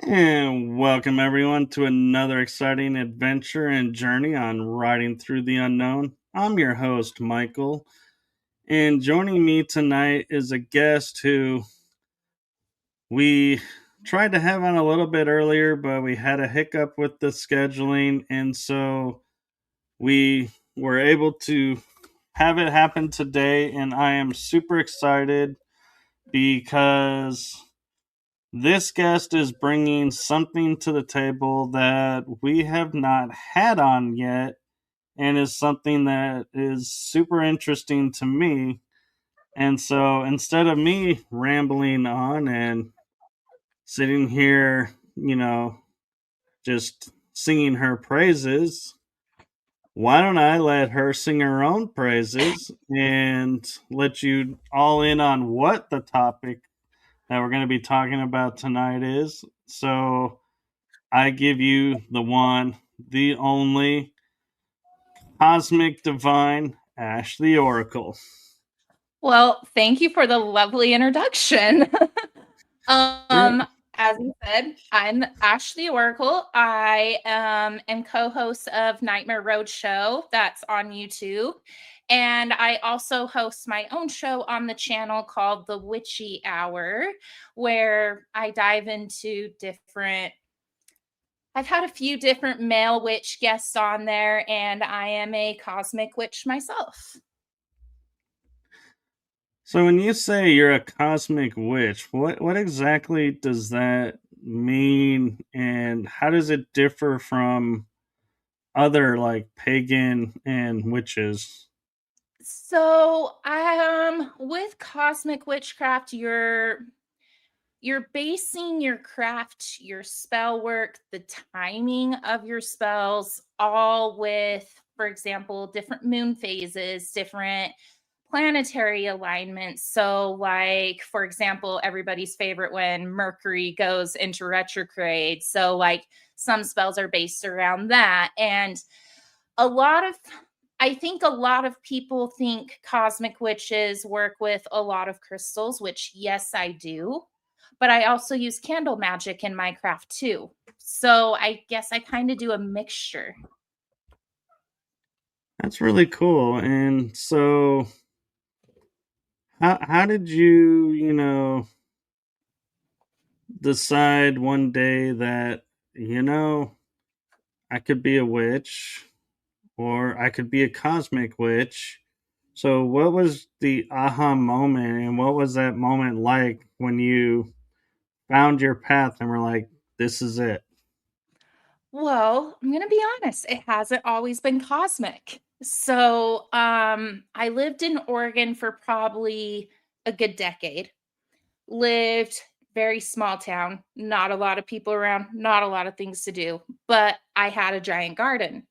And welcome everyone to another exciting adventure and journey on riding through the unknown. I'm your host, Michael, and joining me tonight is a guest who we tried to have on a little bit earlier, but we had a hiccup with the scheduling, and so we were able to have it happen today. And I am super excited because this guest is bringing something to the table that we have not had on yet, and is something that is super interesting to me. And so instead of me rambling on and sitting here, just singing her praises, why don't I let her sing her own praises and let you all in on what the topic that we're going to be talking about tonight is? So I give you the one, the only cosmic divine Ash the Oracle. Well, thank you for the lovely introduction. Yeah. As you said, I'm Ash the Oracle. I am co-host of Nightmare Roadshow that's on YouTube. And I also host my own show on the channel called the Witchy Hour, where I dive into I've had a few different male witch guests on there, and I am a cosmic witch myself. So when you say you're a cosmic witch, what exactly does that mean, and how does it differ from other like pagan and witches? So, with cosmic witchcraft, you're basing your craft, your spell work, the timing of your spells, all with, for example, different moon phases, different planetary alignments. So, like, for example, everybody's favorite when Mercury goes into retrograde. So, like, some spells are based around that. And a lot of I think a lot of people think cosmic witches work with a lot of crystals, which yes, I do. But I also use candle magic in my craft too. So I guess I kind of do a mixture. That's really cool. And so how did you, decide one day that, you know, I could be a witch or I could be a cosmic witch? So, what was the aha moment, and what was that moment like when you found your path and were like, this is it? Well, I'm going to be honest, it hasn't always been cosmic. So, I lived in Oregon for probably a good decade. Lived very small town, not a lot of people around, not a lot of things to do, but I had a giant garden.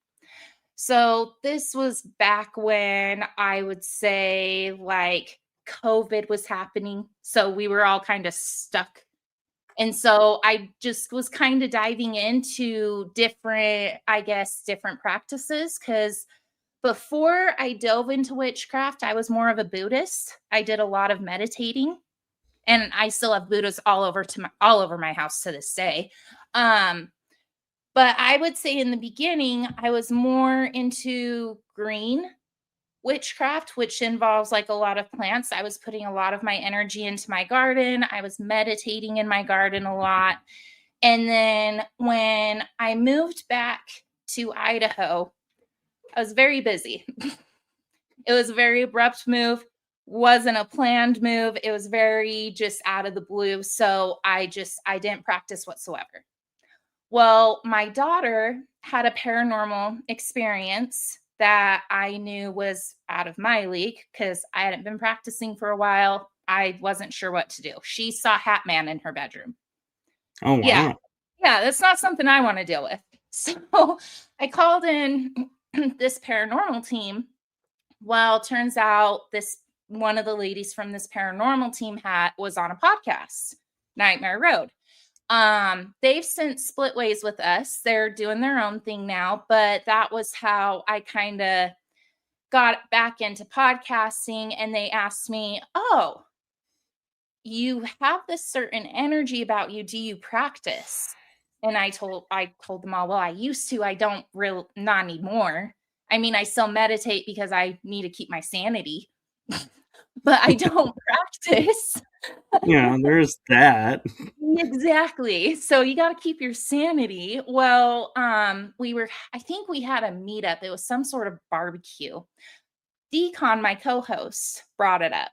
So this was back when I would say like COVID was happening. So we were all kind of stuck. And so I just was kind of diving into different practices because before I dove into witchcraft, I was more of a Buddhist. I did a lot of meditating, and I still have Buddhas all over my house to this day. Um, but I would say in the beginning, I was more into green witchcraft, which involves like a lot of plants. I was putting a lot of my energy into my garden. I was meditating in my garden a lot. And then when I moved back to Idaho, I was very busy. It was a very abrupt move, wasn't a planned move. It was very just out of the blue. So I didn't practice whatsoever. Well, my daughter had a paranormal experience that I knew was out of my league because I hadn't been practicing for a while. I wasn't sure what to do. She saw Hat Man in her bedroom. Oh, Yeah. wow. Yeah, that's not something I want to deal with. So I called in this paranormal team. Well, turns out this one of the ladies from this paranormal team was on a podcast, Nightmare Road. They've since split ways with us. They're doing their own thing now, but that was how I kind of got back into podcasting. And they asked me, "Oh, you have this certain energy about you. Do you practice? And I told them all, well, I used to. I don't real not anymore. I mean, I still meditate because I need to keep my sanity, but I don't practice. Yeah, there's that. Exactly. So you got to keep your sanity. Well, I think we had a meetup. It was some sort of barbecue. Decon, my co-host, brought it up.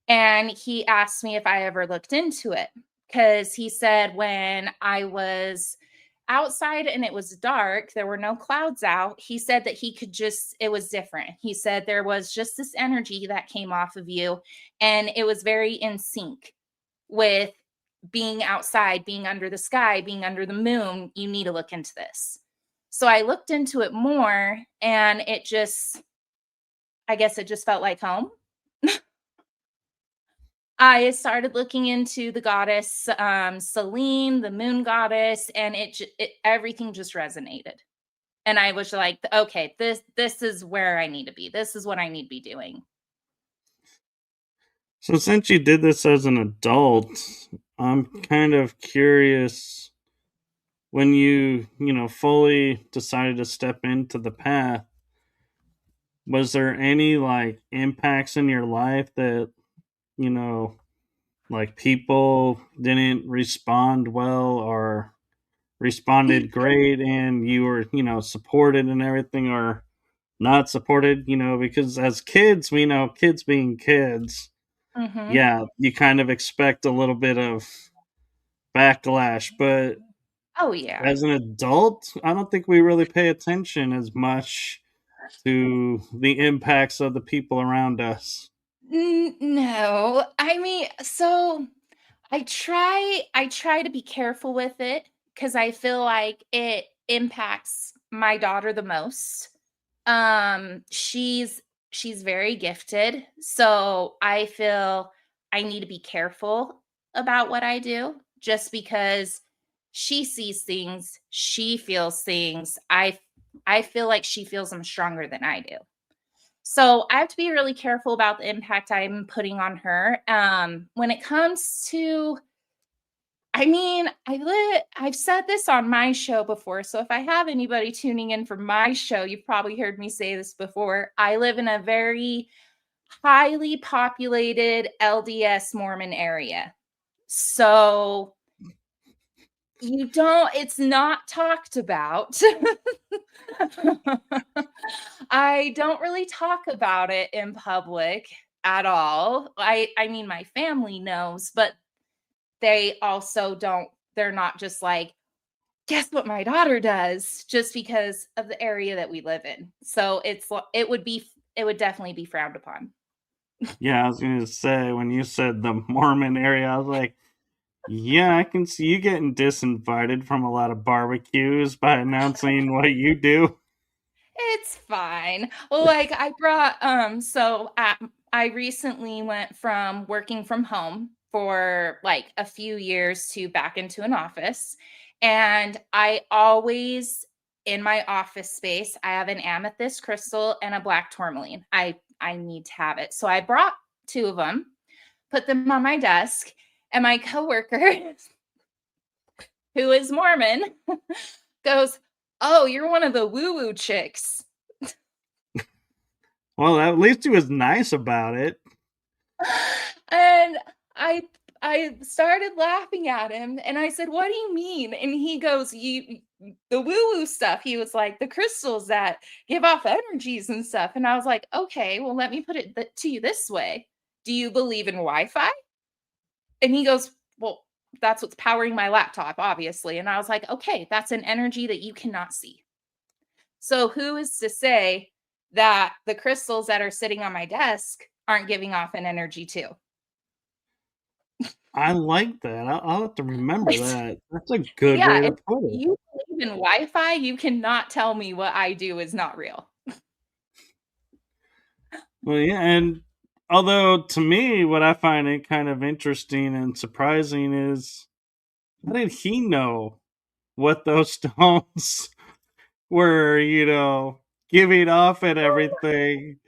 And he asked me if I ever looked into it because he said when I was outside and it was dark, there were no clouds out. He said that he could just, it was different. He said there was just this energy that came off of you, and it was very in sync with being outside, being under the sky, being under the moon. You need to look into this. So I looked into it more, and I guess it just felt like home. I started looking into the goddess, Selene, the moon goddess, and everything just resonated. And I was like, okay, this is where I need to be. This is what I need to be doing. So since you did this as an adult, I'm kind of curious when fully decided to step into the path, was there any like impacts in your life that, you know, like people didn't respond well or responded great and you were, supported and everything, or not supported, because as kids, we know kids being kids, Hmm. yeah, you kind of expect a little bit of backlash, but Oh yeah. as an adult, I don't think we really pay attention as much to the impacts of the people around us. No, I mean, so I try to be careful with it because I feel like it impacts my daughter the most. She's very gifted, so I feel I need to be careful about what I do just because she sees things, she feels things. I feel like she feels them stronger than I do. So I have to be really careful about the impact I'm putting on her. When it comes to, I mean, I've said this on my show before. So if I have anybody tuning in for my show, you've probably heard me say this before. I live in a very highly populated LDS Mormon area. So it's not talked about. I don't really talk about it in public at all. I mean my family knows, but they also don't, they're not just like, guess what my daughter does, just because of the area that we live in. So it would definitely be frowned upon. Yeah, I was going to say, when you said the Mormon area, I was like, yeah, I can see you getting disinvited from a lot of barbecues by announcing what you do. It's fine. Well, like I brought I recently went from working from home for like a few years to back into an office. And I always, in my office space, I have an amethyst crystal and a black tourmaline. I need to have it. So I brought two of them, put them on my desk, and my coworker who is Mormon goes, "Oh, you're one of the woo-woo chicks." Well, at least he was nice about it. And I I started laughing at him and I said, "What do you mean?" And he goes, "You the woo-woo stuff." He was like, "The crystals that give off energies and stuff." And I was like, "Okay, well let me put it to you this way. Do you believe in Wi-Fi?" And he goes, "Well, that's what's powering my laptop, obviously." And I was like, "Okay, that's an energy that you cannot see." So who is to say that the crystals that are sitting on my desk aren't giving off an energy too? I like that. I'll have to remember that. That's a good Yeah, way to and put if it. you believe in Wi-Fi, you cannot tell me what I do is not real. Well, yeah, and although to me, what I find it kind of interesting and surprising is, how did he know what those stones were, giving off and everything?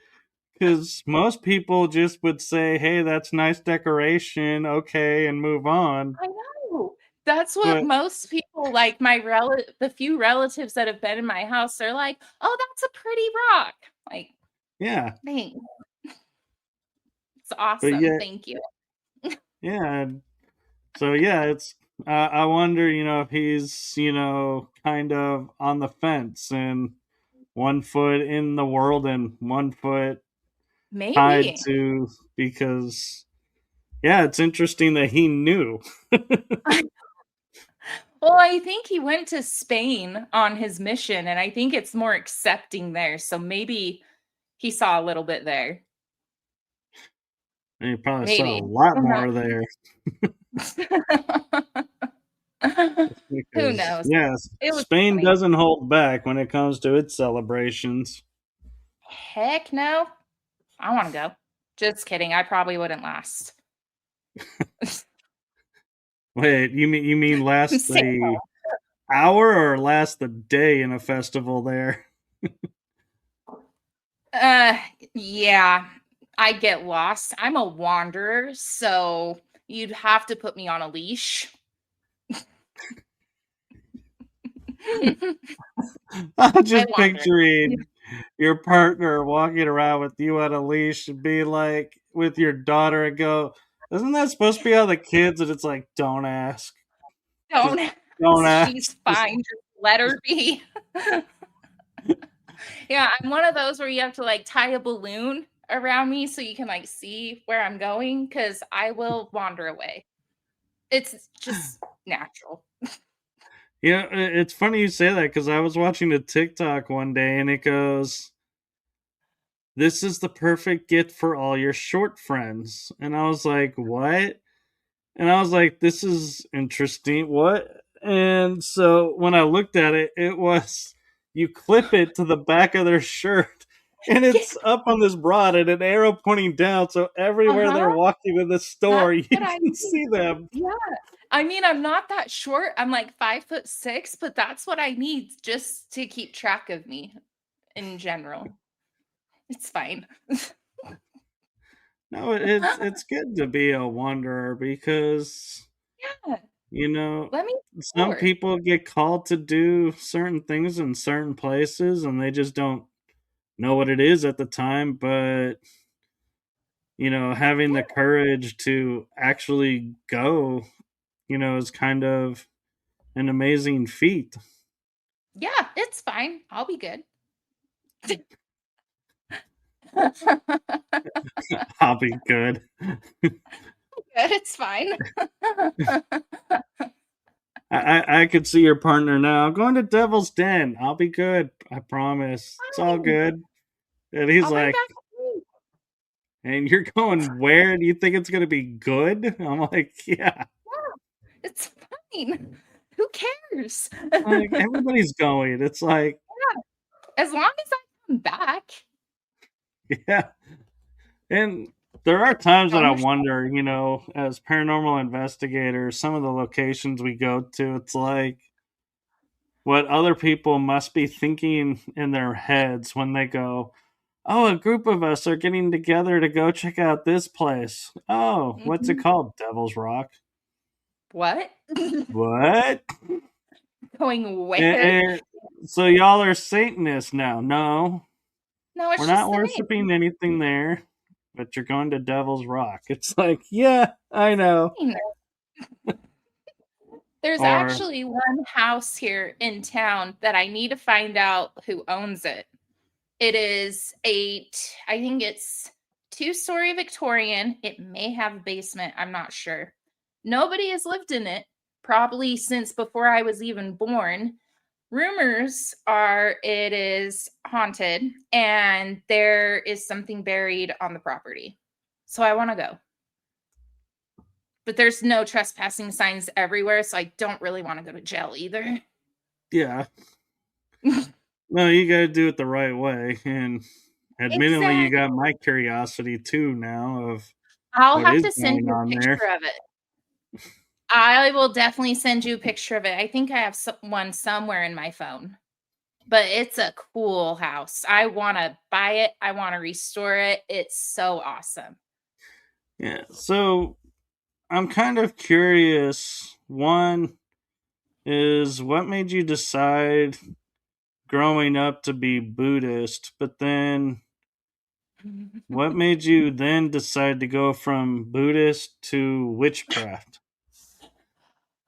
Because most people just would say, "Hey, that's nice decoration, okay," and move on. I know. That's what But most people, like the few relatives that have been in my house, they're like, "Oh, that's a pretty rock." Like, yeah, thanks. It's but awesome. yet, Thank you. yeah. So yeah, it's. I wonder, if he's, kind of on the fence and one foot in the world and one foot tied Maybe. to because yeah, it's interesting that he knew. Well, I think he went to Spain on his mission, and I think it's more accepting there. So maybe he saw a little bit there. And he probably saw a Maybe. lot I'm not more there Who because knows? yes, It was Spain funny. doesn't hold back when it comes to its celebrations. Heck no. I wanna go. Just kidding, I probably wouldn't last. Wait, you mean last Same. the hour or last the day in a festival there? Uh, yeah, I get lost. I'm a wanderer, so you'd have to put me on a leash. I'm I just wander. picturing your partner walking around with you on a leash and being like with your daughter and go, "Isn't that supposed to be how the kids?" And it's like, "Don't ask, just Don't don't she's ask." Just fine, just let her be. Yeah, I'm one of those where you have to, like, tie a balloon around me so you can, like, see where I'm going, because I will wander away. It's just natural. yeah, it's funny you say that because I was watching a TikTok one day and it goes, "This is the perfect gift for all your short friends," and I was like, "What?" And I was like, "This is interesting. What?" And so when I looked at it, it was you clip it to the back of their shirt, and Yeah, it's up on this rod and an arrow pointing down. So everywhere uh-huh, they're walking in the store, that's you what I can need. see them. Yeah. I mean, I'm not that short, I'm, like, 5'6", but that's what I need just to keep track of me in general. It's fine. No, it's good to be a wanderer because Yeah, you know let me some explore. people get called to do certain things in certain places, and they just don't know what it is at the time, but having the courage to actually go, is kind of an amazing feat. Yeah, it's fine. I'll be good. Good, I'll be good. it's fine. I could see your partner now. "I'm going to Devil's Den. I'll be good. I promise. It's all Fine. good." And he's I'll bring like, back food. "And you're going where? Do you think it's going to be good?" I'm like, "Yeah." Yeah, it's fine. Who cares? Like everybody's going. It's like, As long as I come back. yeah. And there are times that I Don't wonder, as paranormal investigators, some of the locations we go to, it's like what other people must be thinking in their heads when they go, "Oh, a group of us are getting together to go check out this place. Oh, what's it Mhm. called? Devil's Rock." What? What? Going And, where? and so y'all are Satanists now? No, No, we're it's not just the name. worshiping anything there. But you're going to Devil's Rock. It's like, yeah, I know. Fine. There's Or actually one house here in town that I need to find out who owns it. It is I think it's two-story Victorian. It may have a basement, I'm not sure. Nobody has lived in it probably since before I was even born. Rumors are it is haunted and there is something buried on the property. So I want to go. But there's no trespassing signs everywhere, so I don't really want to go to jail either. yeah, no, you got to do it the right way. And admittedly, you Exactly. got my curiosity too now of I'll what have is to send going you a on there. picture of it. I will definitely send you a picture of it. I think I have one somewhere in my phone. but it's a cool house. I want to buy it. I want to restore it. It's so awesome. Yeah. So I'm kind of curious. One is what made you decide growing up to be Buddhist, but then what made you then decide to go from Buddhist to witchcraft?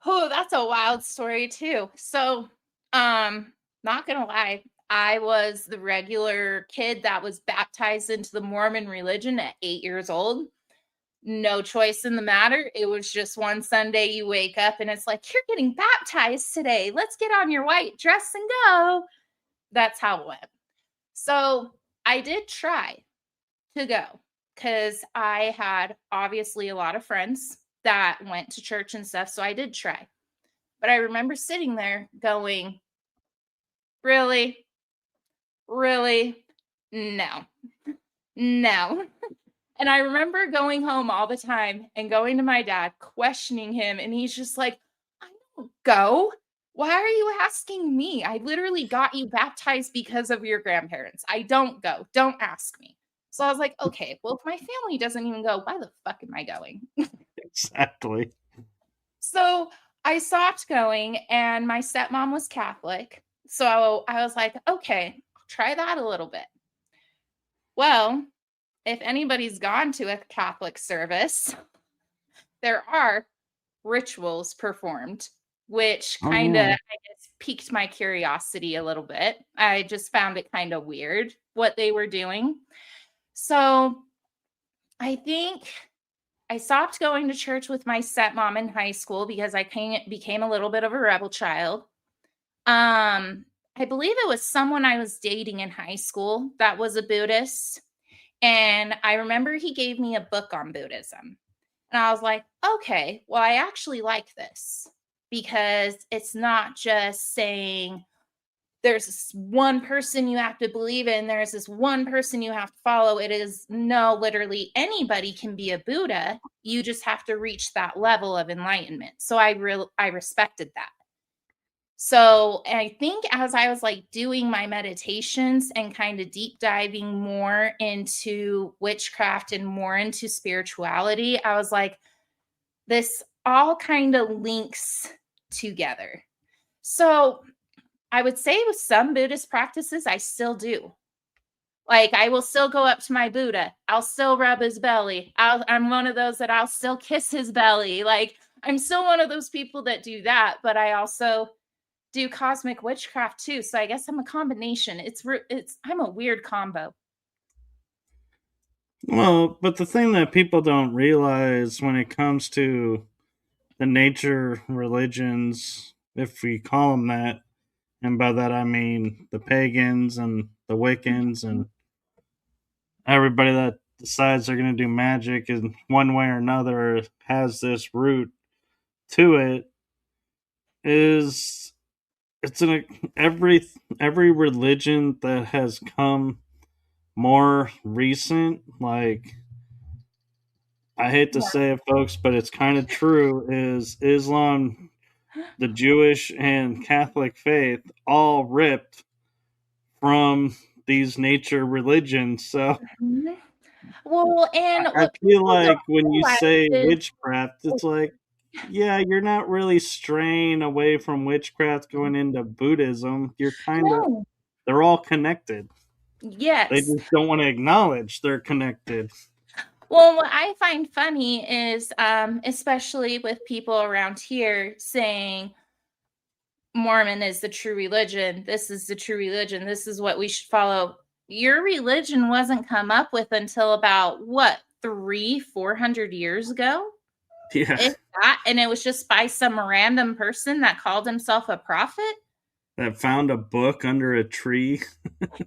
Oh, that's a wild story too. So, um, not gonna lie, I was the regular kid that was baptized into the Mormon religion at 8 years old. No choice in the matter. It was just one Sunday you wake up and it's like, you're getting baptized today. Let's get on your white dress and go. That's how it went. So I did try to go because I had obviously a lot of friends that went to church and stuff. So I did try. But I remember sitting there going, really? Really? No, no. And I remember going home all the time and going to my dad, questioning him. And he's just like, I don't go. Why are you asking me? I literally got you baptized because of your grandparents. I don't go. Don't ask me. So I was like, okay, well, if my family doesn't even go, why the fuck am I going? Exactly. So I stopped going, and my stepmom was Catholic. So I was like, okay, I'll try that a little bit. Well, if anybody's gone to a Catholic service, there are rituals performed, which Oh kind of, yeah. I guess, piqued my curiosity a little bit. I just found it kind of weird what they were doing. So I think I stopped going to church with my stepmom in high school because became a little bit of a rebel child. I believe it was someone I was dating in high school that was a Buddhist. And I remember he gave me a book on Buddhism. And I was like, okay, well, I actually like this because it's not just saying there's this one person you have to believe in, there's this one person you have to follow. It is no, literally anybody can be a Buddha. You just have to reach that level of enlightenment. So I respected that. So I think as I was like doing my meditations and kind of deep diving more into witchcraft and more into spirituality, I was like, this all kind of links together. So I would say with some Buddhist practices, I still do. Like I will still go up to my Buddha. I'll still rub his belly. I'm one of those that I'll still kiss his belly. Like I'm still one of those people that do that, but I also do cosmic witchcraft too. So I guess I'm a combination. I'm a weird combo. Well, but the thing that people don't realize when it comes to the nature religions, if we call them that, and by that I mean the pagans and the Wiccans and everybody that decides they're going to do magic in one way or another has this root to it, is it's in every religion that has come more recent, like I hate to Yeah. say it, folks, but it's kind of true. Is Islam, the Jewish, and Catholic faith all ripped from these nature religions? So Mhm. Well, and I what feel people don't like when you realize say is witchcraft, it's like, yeah, you're not really straying away from witchcraft going into Buddhism. You're kind of, no. they're all connected. They Yes. just don't want to acknowledge they're connected. Well, what I find funny is, especially with people around here saying Mormon is the true religion. This is the true religion. This is what we should follow. Your religion wasn't come up with until about what, 400 years ago? Yeah, If that, and it was just by some random person that called himself a prophet? that found a book under a tree.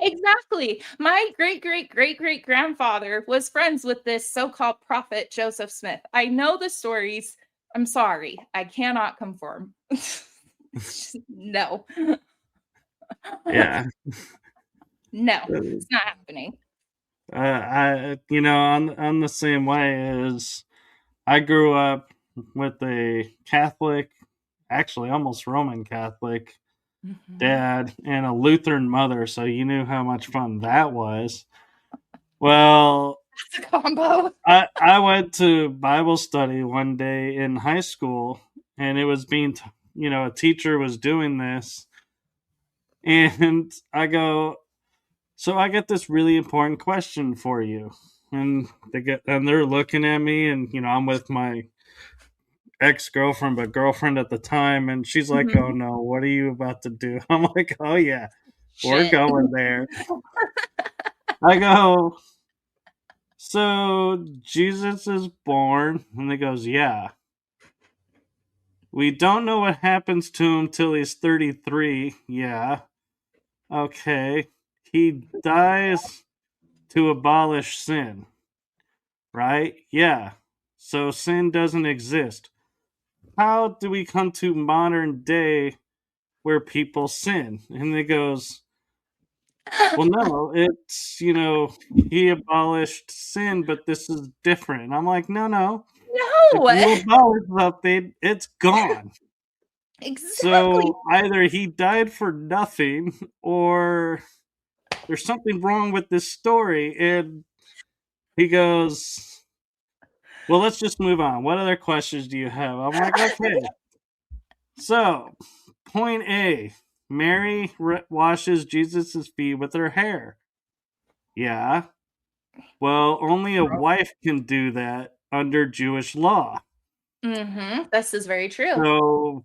Exactly. My great great great great grandfather was friends with this so-called prophet Joseph Smith. I know the stories. I'm sorry. I cannot conform. No. Yeah. No, it's not happening. I'm the same way as I grew up with a Catholic, actually almost Roman Catholic Mhm. dad and a Lutheran mother, so you knew how much fun that was. Well, That's a combo. I went to Bible study one day in high school, and it was a teacher was doing this, and I go, so I get this really important question for you, and they're looking at me, and I'm with my ex girlfriend, but girlfriend at the time, and she's like, "Oh Mhm. no, what are you about to do?" I'm like, "Oh yeah, we're Shit. going there." I go, so Jesus is born, and he goes, "Yeah." We don't know what happens to him till he's 33. Yeah. Okay. He dies to abolish sin, right? Yeah. So sin doesn't exist. How do we come to modern day where people sin? And it goes, well, no, he abolished sin, but this is different. And I'm like, no, no. If No. you abolish something, it's gone. Exactly. So either he died for nothing or there's something wrong with this story. And he goes, well, let's just move on. What other questions do you have? I'm like, okay. So, point A, Mary washes Jesus' feet with her hair. Yeah. Well, only a wife can do that under Jewish law. This is very true. So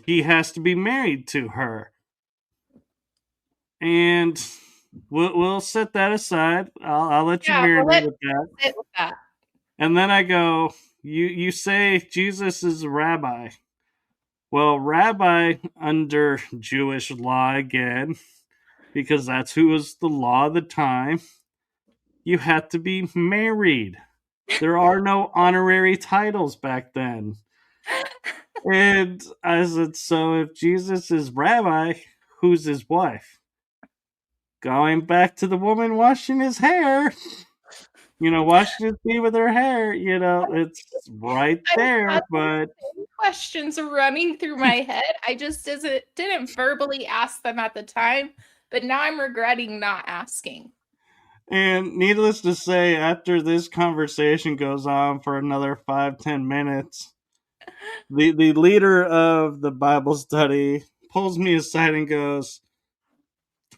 he has to be married to her. And we'll set that aside. I'll let you Yeah, well, marinate let's with that. sit with that. And then I go, you say Jesus is a rabbi. Well, rabbi under Jewish law again, because that's who was the law of the time. You had to be married. There are no honorary titles back then. And I said, so if Jesus is rabbi, who's his wife? Going back to the woman washing his hair, washing his feet with her hair, it's right I've there, had those but same questions running through my head. I just didn't verbally ask them at the time, but now I'm regretting not asking. and needless to say, after this conversation goes on for another 5-10 minutes, the leader of the Bible study pulls me aside and goes,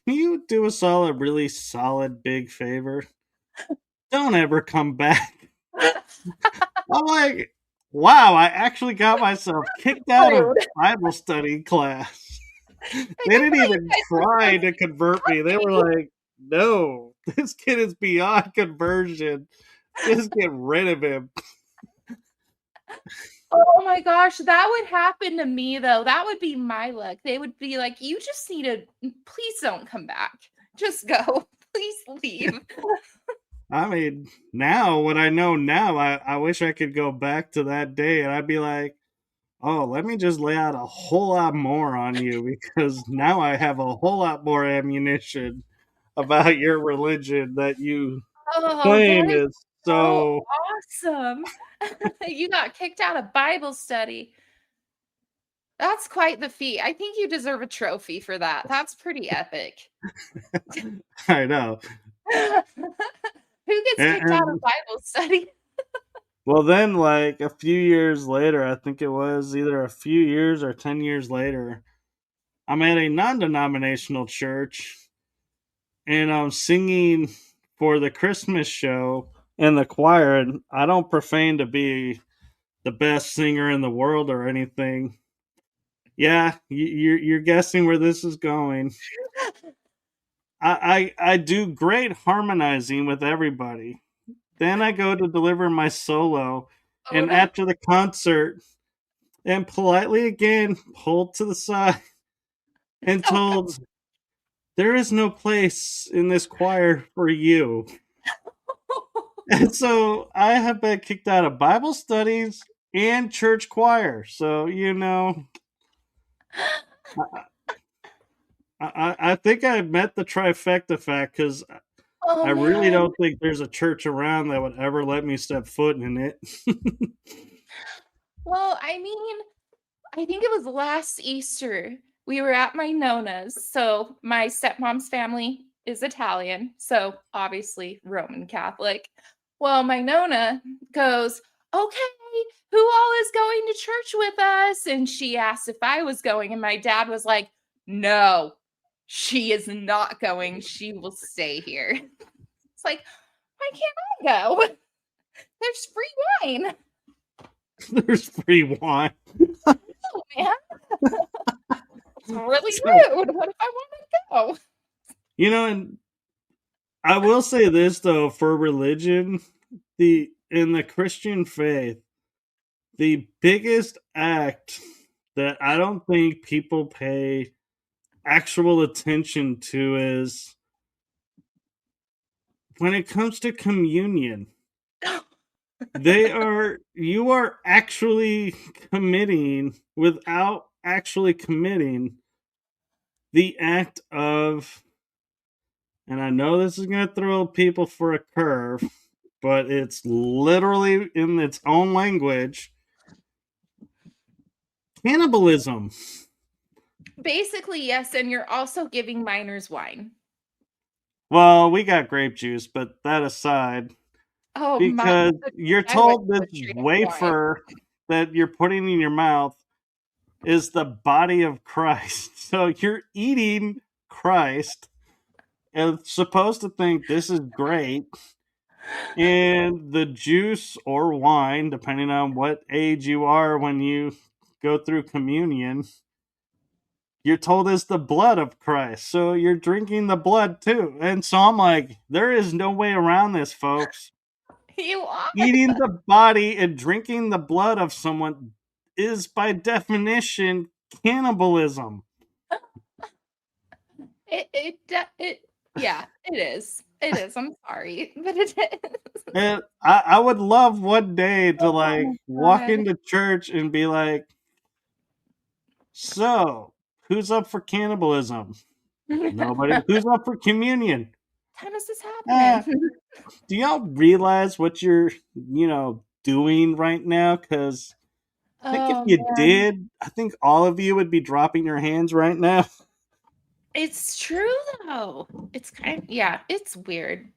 can you do us all a really solid big favor? Don't ever come back. I'm like, wow, I actually got myself kicked out of Rude. Bible study class. Like, They I didn't thought you even guys were try so to convert me. They were happy. like, no, this kid is beyond conversion. Just get rid of him. Oh my gosh, that would happen to me though. That would be my luck. They would be like, "You just need to please don't come back. Just go. Please leave." I mean, now, what I know now, I wish I could go back to that day and I'd be like, oh, let me just lay out a whole lot more on you because now I have a whole lot more ammunition about your religion that you Oh, that claim is is so so. awesome. You got kicked out of Bible study. That's quite the feat. I think you deserve a trophy for that. That's pretty epic. I know. Who gets kicked out of And Bible study? well, then, like a few years later, I think it was either a few years or 10 years later, I'm at a non denominational church and I'm singing for the Christmas show in the choir. And I don't profane to be the best singer in the world or anything. Yeah, you're guessing where this is going. I do great harmonizing with everybody. Then I go to deliver my solo, Oh and no. after the concert, am politely again pulled to the side and Oh god. told, there is no place in this choir for you. And so I have been kicked out of Bible studies and church choir. So, I think I met the trifecta fact because Oh I really man. don't think there's a church around that would ever let me step foot in it. Well, I mean, I think it was last Easter. we were at my nona's. So my stepmom's family is Italian, so obviously Roman Catholic. Well, my nona goes, okay, who all is going to church with us? And she asked if I was going, and my dad was like, no, she is not going. She will stay here. It's like, why can't I go? There's free wine. There's free wine. Oh, man. It's really So, rude. What if I want to go? and I will say this though, for religion, in the Christian faith, the biggest act that I don't think people pay actual attention to is when it comes to communion. You are actually committing without actually committing the act of, and I know this is going to throw people for a curve, but it's literally in its own language, cannibalism. Basically, yes, and you're also giving minors wine. Well, we got grape juice, but that aside, Oh my! because you're I would told this put straight up wine. wafer that you're putting in your mouth is the body of Christ. So you're eating Christ and supposed to think this is great. And the juice or wine, depending on what age you are when you go through communion, you're told is the blood of Christ. So you're drinking the blood too. And so I'm like, there is no way around this, folks. You are. Eating the body and drinking the blood of someone is by definition cannibalism. Yeah, it is. It is. I'm sorry, but it is. And I would love one day to Oh walk my into church and be like, so who's up for cannibalism? Nobody. God. Who's up for communion? Time is this Uh, happening? do y'all realize what you're, doing right now? Because I think if Oh you man. did, I think all of you would be dropping your hands right now. It's true though. It's yeah, it's weird.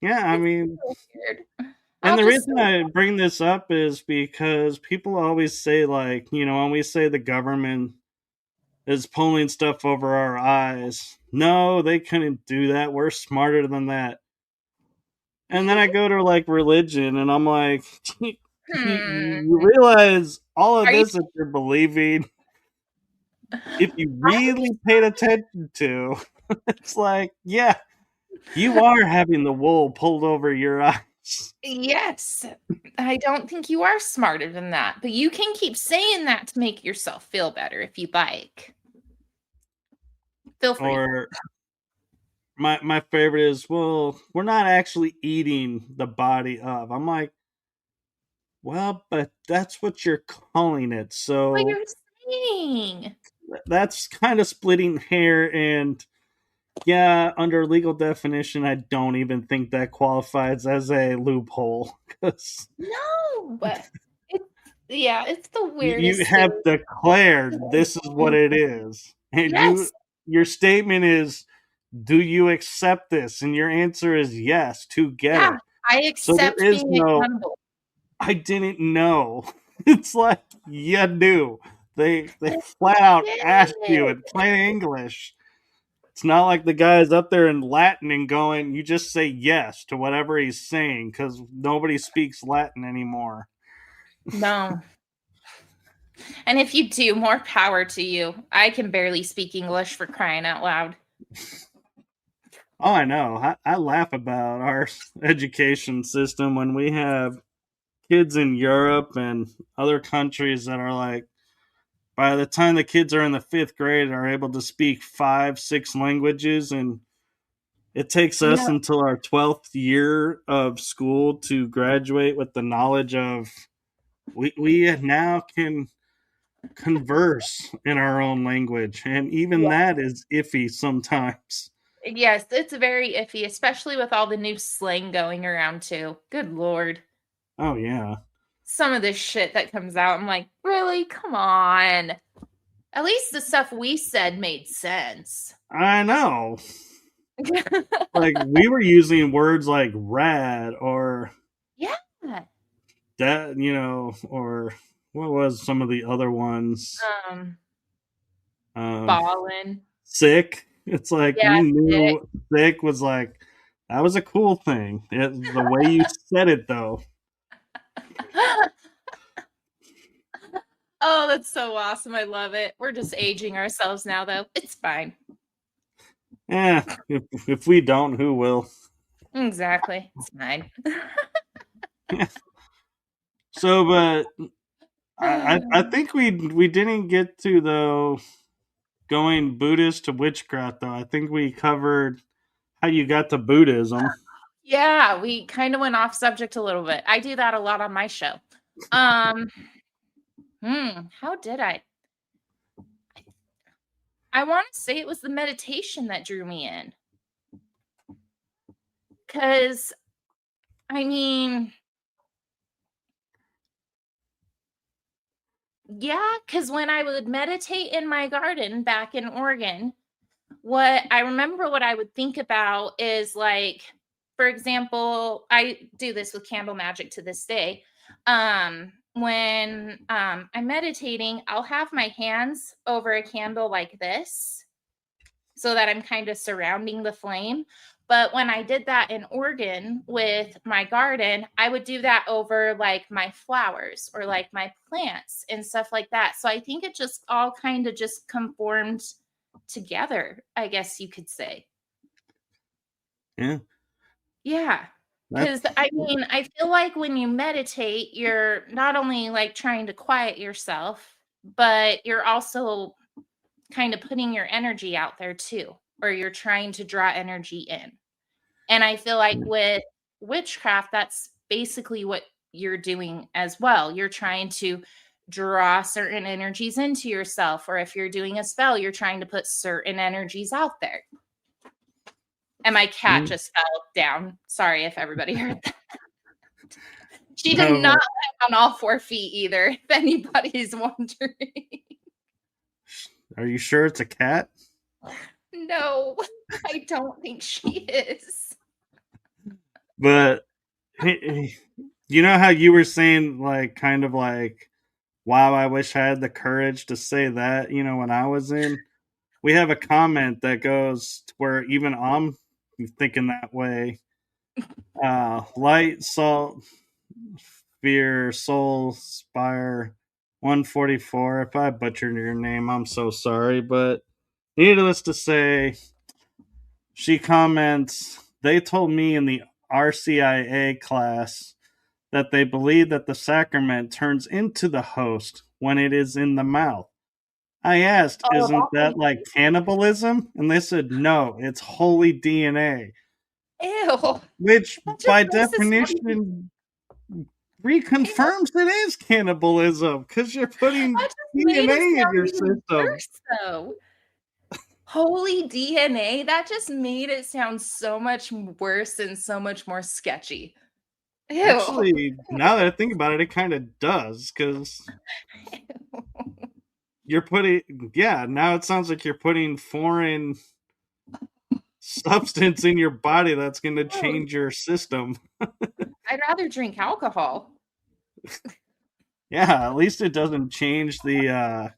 Yeah, I It's mean, so weird. and I'll the just reason I bring this up is because people always say, like, when we say the government is pulling stuff over our eyes, no, they couldn't do that. We're smarter than that. And then I go to like religion and I'm like, you hmm. realize all of Are you this that you're believing, if you I would be really paid attention to, it's like, yeah, you are having the wool pulled over your eyes. yes. I don't think you are smarter than that, but you can keep saying that to make yourself feel better if you'd like. Feel free. Or my favorite is, well, we're not actually eating the body of. I'm like, well, but that's what you're calling it. What So you're saying. that's kind of splitting hair. And yeah, under legal definition, I don't even think that qualifies as a loophole. 'Cause No. It's yeah, it's the you weirdest have thing. declared this is what it is. And Yes. your statement is, do you accept this? And your answer is yes, to get Yeah. it. I So there accept is being no, accountable. I didn't know. It's like, you knew. They Yes, you flat out asked you did. in plain English. It's not like the guy's up there in Latin and going, you just say yes to whatever he's saying because nobody speaks Latin anymore. No. And if you do, more power to you. I can barely speak English for crying out loud. Oh, I know. I laugh about our education system when we have kids in Europe and other countries that are like, by the time the kids are in the fifth grade, are able to speak 5, 6 languages, and it takes You us know, until our 12th year of school to graduate with the knowledge of we now can converse in our own language, and even yeah. that is iffy sometimes. Yes, it's very iffy, especially with all the new slang going around too. Good lord. Oh yeah. Some of this shit that comes out, I'm like, really? Come on. At least the stuff we said made sense. I know. Like, we were using words like rad or Yeah. that, or what was some of the other ones? Um, Um, Ballin'. sick. It's like Yeah, we sick. knew sick was like that was a cool thing. The way you said it, though. Oh, that's so awesome. I love it. We're just aging ourselves now, though. It's fine. If we don't, who will? Exactly. It's fine. So, but I think we didn't get to though going Buddhist to witchcraft though. I think we covered how you got to Buddhism. Yeah, we kind of went off subject a little bit. I do that a lot on my show. Um, how did I? I want to say it was the meditation that drew me in. Cause I mean, yeah, because when I would meditate in my garden back in Oregon, what I remember what I would think about is like, for example, I do this with candle magic to this day. When I'm meditating, I'll have my hands over a candle like this so that I'm kind of surrounding the flame. But when I did that in Oregon with my garden, I would do that over like my flowers or like my plants and stuff like that. So I think it just all kind of just conformed together, I guess you could say. Yeah, Yeah. that Because I mean, I feel like when you meditate, you're not only like trying to quiet yourself, but you're also kind of putting your energy out there too, or you're trying to draw energy in. And I feel like with witchcraft, that's basically what you're doing as well. You're trying to draw certain energies into yourself, or if you're doing a spell, you're trying to put certain energies out there. And my cat mm, just fell down. Sorry if everybody heard that. She did no, not land on all 4 feet either, if anybody's wondering. are you sure it's a cat? No, I don't think she is. But you know how you were saying like kind of like wow, I wish I had the courage to say that, when I was in. We have a comment that goes to where even I'm thinking that way. Light, salt, fear, soul, spire, 144. If I butchered your name, I'm so sorry. But needless to say, she comments, they told me in the RCIA class that they believe that the sacrament turns into the host when it is in the mouth. I asked, Oh, isn't that's that like cannibalism? And they said, no, it's holy DNA, ew. which That just by makes it sound even definition ew. reconfirms it is cannibalism because you're putting That just made DNA it in sound your even system. worse, though. Holy DNA, that just made it sound so much worse and so much more sketchy. Ew. Actually, now that I think about it, it kind of does because you're putting, yeah, now it sounds like you're putting foreign substance in your body that's going to Ew. change your system. I'd rather drink alcohol. Yeah, at least it doesn't change the, I'm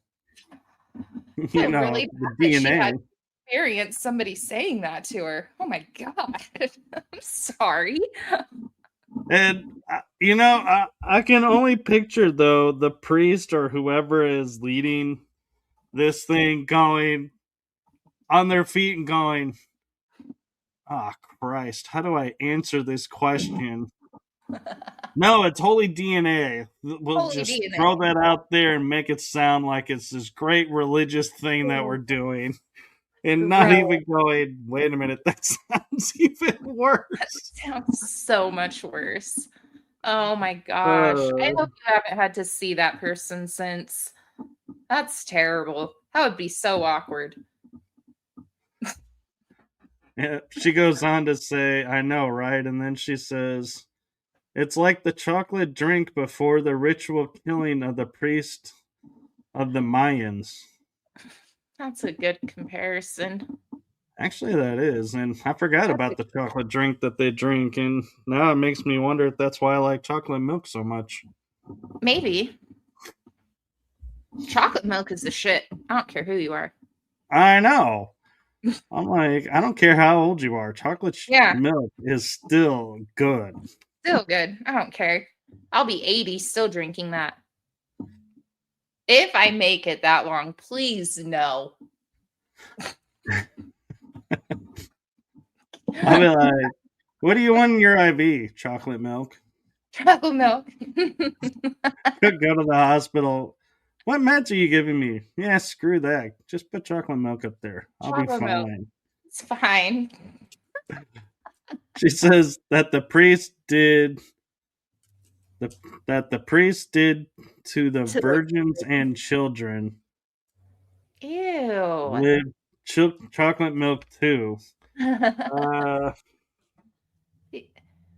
really the bad that she had DNA. experienced somebody saying that to her. Oh my God. I'm sorry. And I can only picture though the priest or whoever is leading this thing going on their feet and going, "Ah, oh, Christ, how do I answer this question?" No, it's holy DNA. We'll Holy just throw DNA. that out there and make it sound like it's this great religious thing that we're doing, and not Right. even going. Wait a minute, that sounds even worse. Sounds so much worse. Oh my gosh. I Uh, hope you haven't had to see that person since. That's terrible. That would be so awkward. yeah, she goes on to say, "I know, right?" And then she says, "It's like the chocolate drink before the ritual killing of the priest of the Mayans." That's a good comparison. Actually, that is. And I forgot That's about the chocolate drink that they drink. And now it makes me wonder if that's why I like chocolate milk so much. maybe. Chocolate milk is the shit. I don't care who you are. I know. I'm like, I don't care how old you are. Yeah, Milk is still good. still good. I don't care. I'll be 80 still drinking that. If I make it that long, please no. I'll be like, what do you want in your IV? Chocolate milk. Chocolate milk. Go to the hospital. What meds are you giving me? Yeah, screw that. Just put chocolate milk up there. I'll be Chocolate milk. fine. It's fine. She says that the priest did that the priest did to the virgins and children Ew. with chocolate milk too. Uh,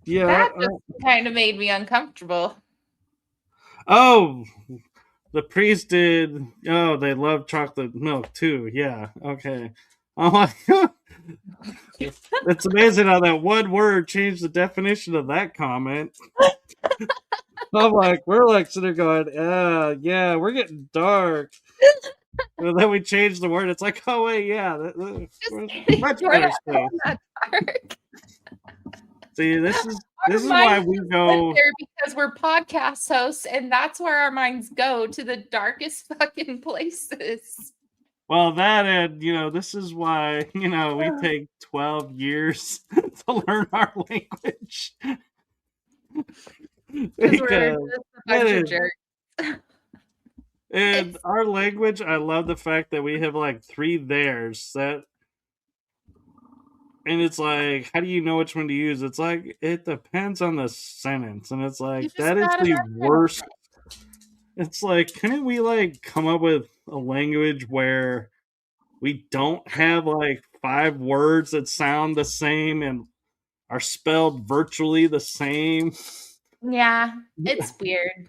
yeah. That just kind of made me uncomfortable. Oh, the priest did. Oh, they love chocolate milk too. Yeah. Okay. I'm like, it's amazing how that one word changed the definition of that comment. I'm like, we're like sitting there going, yeah, we're getting dark. And then we change the word. It's like, oh wait, yeah, Just kidding. much We're better not going space. that dark. See, Our this is why minds we just went go. there because we're podcast hosts, and that's where our minds go, to the darkest fucking places. Well, that and this is why we take 12 years to learn our language Because we're because just a it bunch of is. jerks. And It's our language, I love the fact that we have like three theirs that. And it's like, how do you know which one to use? It's like, it depends on the sentence. And it's you like, just that is gotta the memorize worst. It's like, couldn't we like come up with a language where we don't have like five words that sound the same and are spelled virtually the same? it. Yeah, it's weird.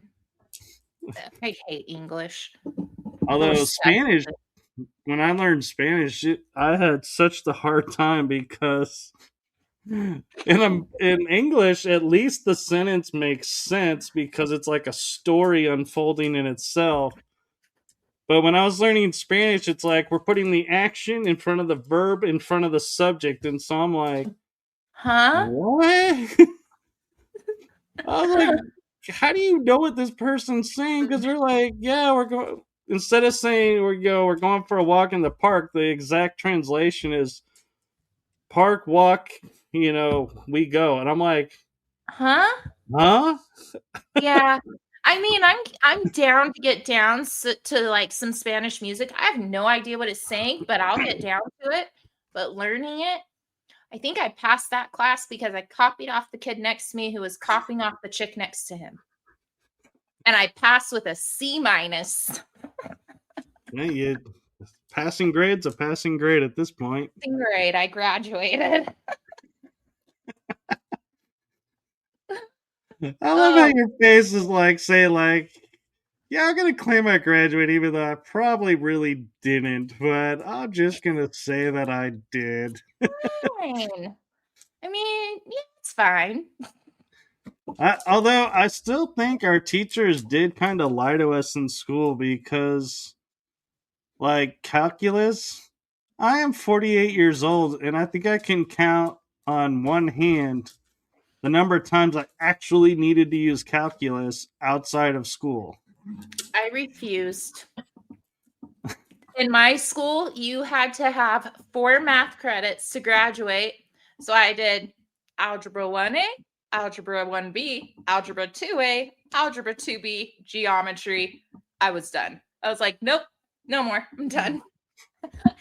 I hate English. Although Spanish, Obsessively. when I learned Spanish, I had such the hard time because in English, at least the sentence makes sense because it's like a story unfolding in itself. But when I was learning Spanish, it's like we're putting the action in front of the verb in front of the subject, and so I'm like, Huh? what? I was like, how do you know what this person's saying? Because they're like, yeah, we're going. Instead of saying we're going for a walk in the park, the exact translation is park walk. We go, and I'm like, Huh? huh? Yeah. I mean, I'm down to get down to like some Spanish music. I have no idea what it's saying, but I'll get down to it. But learning it, I think I passed that class because I copied off the kid next to me who was copying off the chick next to him. And I passed with a C minus. Yeah, passing grade's a passing grade at this point. Grade, I graduated. I love how Oh, your face is like saying like, yeah, I'm gonna claim I graduated even though I probably really didn't, but I'm just gonna say that I did. fine. I mean, yeah, it's fine. Although I still think our teachers did kind of lie to us in school because, like calculus, I am 48 years old and I think I can count on one hand the number of times I actually needed to use calculus outside of school. I refused. In my school, you had to have 4 math credits to graduate. So I did algebra 1A, algebra 1B, algebra 2A, algebra 2B, geometry. I was done. I was like, nope, no more. I'm done.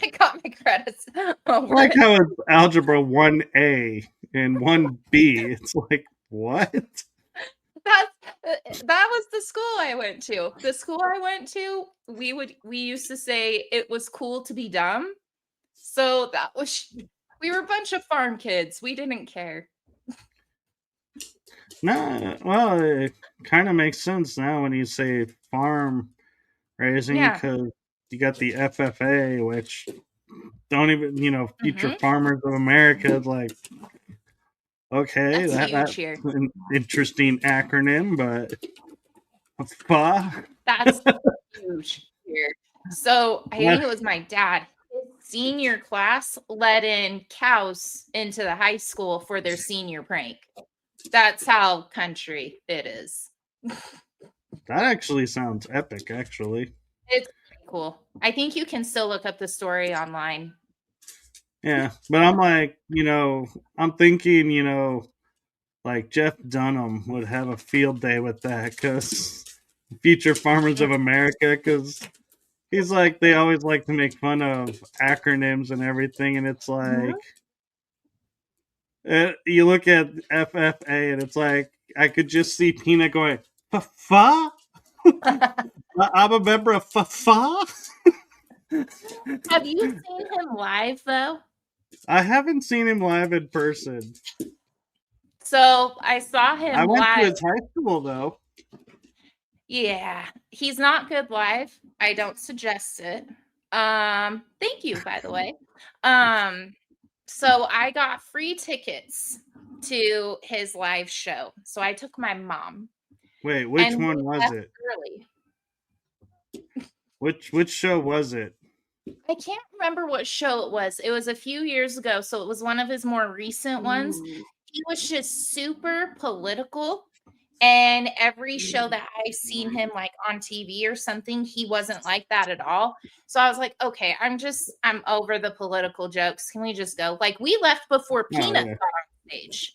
I got my credits I over like it. how it's algebra 1A and 1B. It's like, what? That's that was the school I went to. The school I went to, we used to say it was cool to be dumb. So that was we were a bunch of farm kids. We didn't care. No, well, it kind of makes sense now when you say farm raising Yeah. because you got the FFA, which don't even, Future Mhm. Farmers of America. It's like, okay, That's huge that's here. an interesting acronym, but FFA? That's huge here. So I think it was my dad. His senior class let in cows into the high school for their senior prank. That's how country it is. That actually sounds epic, actually. It's pretty cool. I think you can still look up the story online. Yeah, but I'm like, I'm thinking, like Jeff Dunham would have a field day with that because Future Farmers of America, because he's like, they always like to make fun of acronyms and everything, and it's like, Mhm. you look at FFA and it's like, I could just see Peanut going, Fa? I'm a member of Fa? Have you seen him live though? I haven't seen him live in person. So I saw I him went to live. his high school though. Yeah, he's not good live. I don't suggest it. Thank you, by the way. Um, so I got free tickets to his live show. So I took my mom Wait, which and we one was left it? early. Which show was it? I can't remember what show it was. It was a few years ago, so it was one of his more recent ones. He was just super political. And every show that I've seen him like on TV or something, he wasn't like that at all. So I was like, okay, I'm over the political jokes. Can we just go? Like we left before Oh Peanut yeah. got on stage.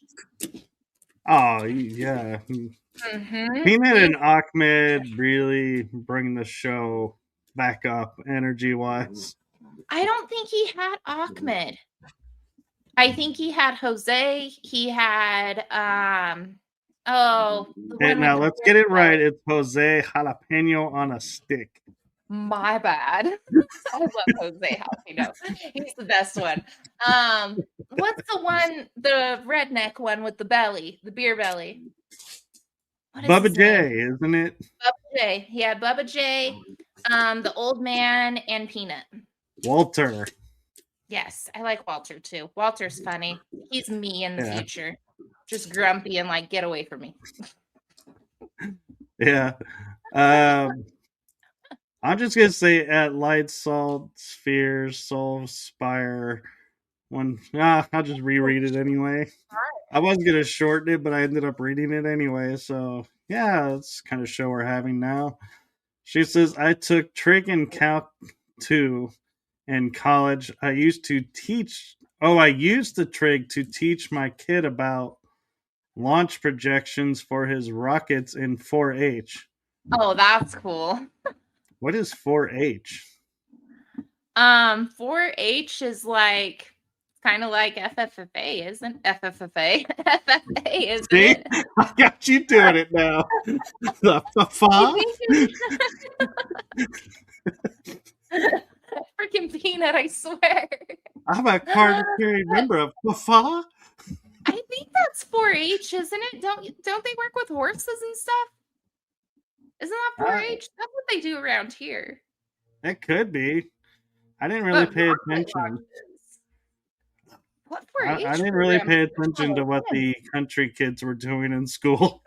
Oh yeah. Peanut We and Ahmed really bring the show back up energy wise. I don't think he had Ahmed. I think he had Jose. He had the Hey, one with now the let's beer get it right. belly. It's Jose Jalapeno on a stick. My bad. I love Jose Jalapeno. He's the best one. What's the redneck one with the belly, the beer belly? What is Bubba his name? J, isn't it? Bubba J. Yeah, Bubba J, the old man, and Peanut. Walter. Yes, I like Walter too. Walter's funny. He's me in the Yeah. future. Just grumpy and like, get away from me. Yeah. Um, I'm just gonna say at Light Salt Spheres Soul Spire one. I'll just reread it anyway. I was gonna shorten it, but I ended up reading it anyway. So yeah, that's kind of show we're having now. She says I took Trig and Calc 2 in college. I used to teach. Oh, I used the Trig to teach my kid about launch projections for his rockets in 4-H. Oh, that's cool. What is 4-H? 4-H is like kind of like FFFA, isn't FFFA? FFA, isn't See, it? I got you doing it now. The I fa. think freaking Peanut, I swear. I'm a card carrying member of the fa. I think that's 4-H, isn't it? Don't they work with horses and stuff? Isn't that Uh, 4-H? That's what they do around here. it could be. I didn't really But pay rocket attention. launches. What I 4-H didn't really program? pay attention to what the country kids were doing in school.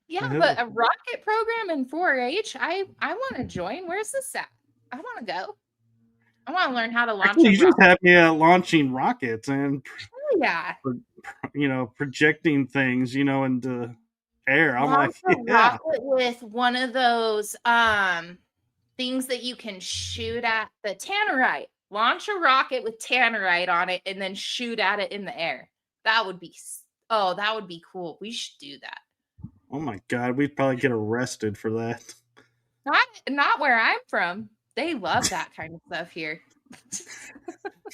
Yeah, but a rocket program in 4-H, I want to join. Where's this at? I want to go. I want to learn how to launch Actually, a you just rocket. had me launching rockets and Oh, yeah. projecting things, into air. I'm like, Launch a yeah. rocket with one of those things that you can shoot at the tannerite. Launch a rocket with tannerite on it and then shoot at it in the air. That would be that would be cool. We should do that. Oh my god, we'd probably get arrested for that. Not where I'm from. They love that kind of stuff here.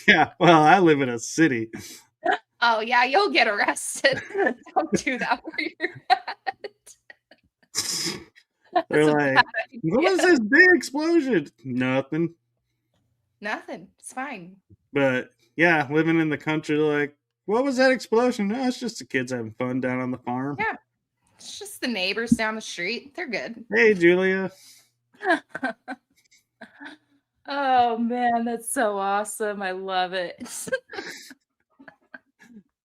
Yeah, well, I live in a city. Oh yeah, you'll get arrested. Don't do that where you're at. They're That's a like, bad what idea. was this big explosion? Nothing. Nothing. It's fine. But yeah, living in the country, like, what was that explosion? No, it's just the kids having fun down on the farm. Yeah. It's just the neighbors down the street. They're good. Hey, Julia. Oh man, that's so awesome. I love it.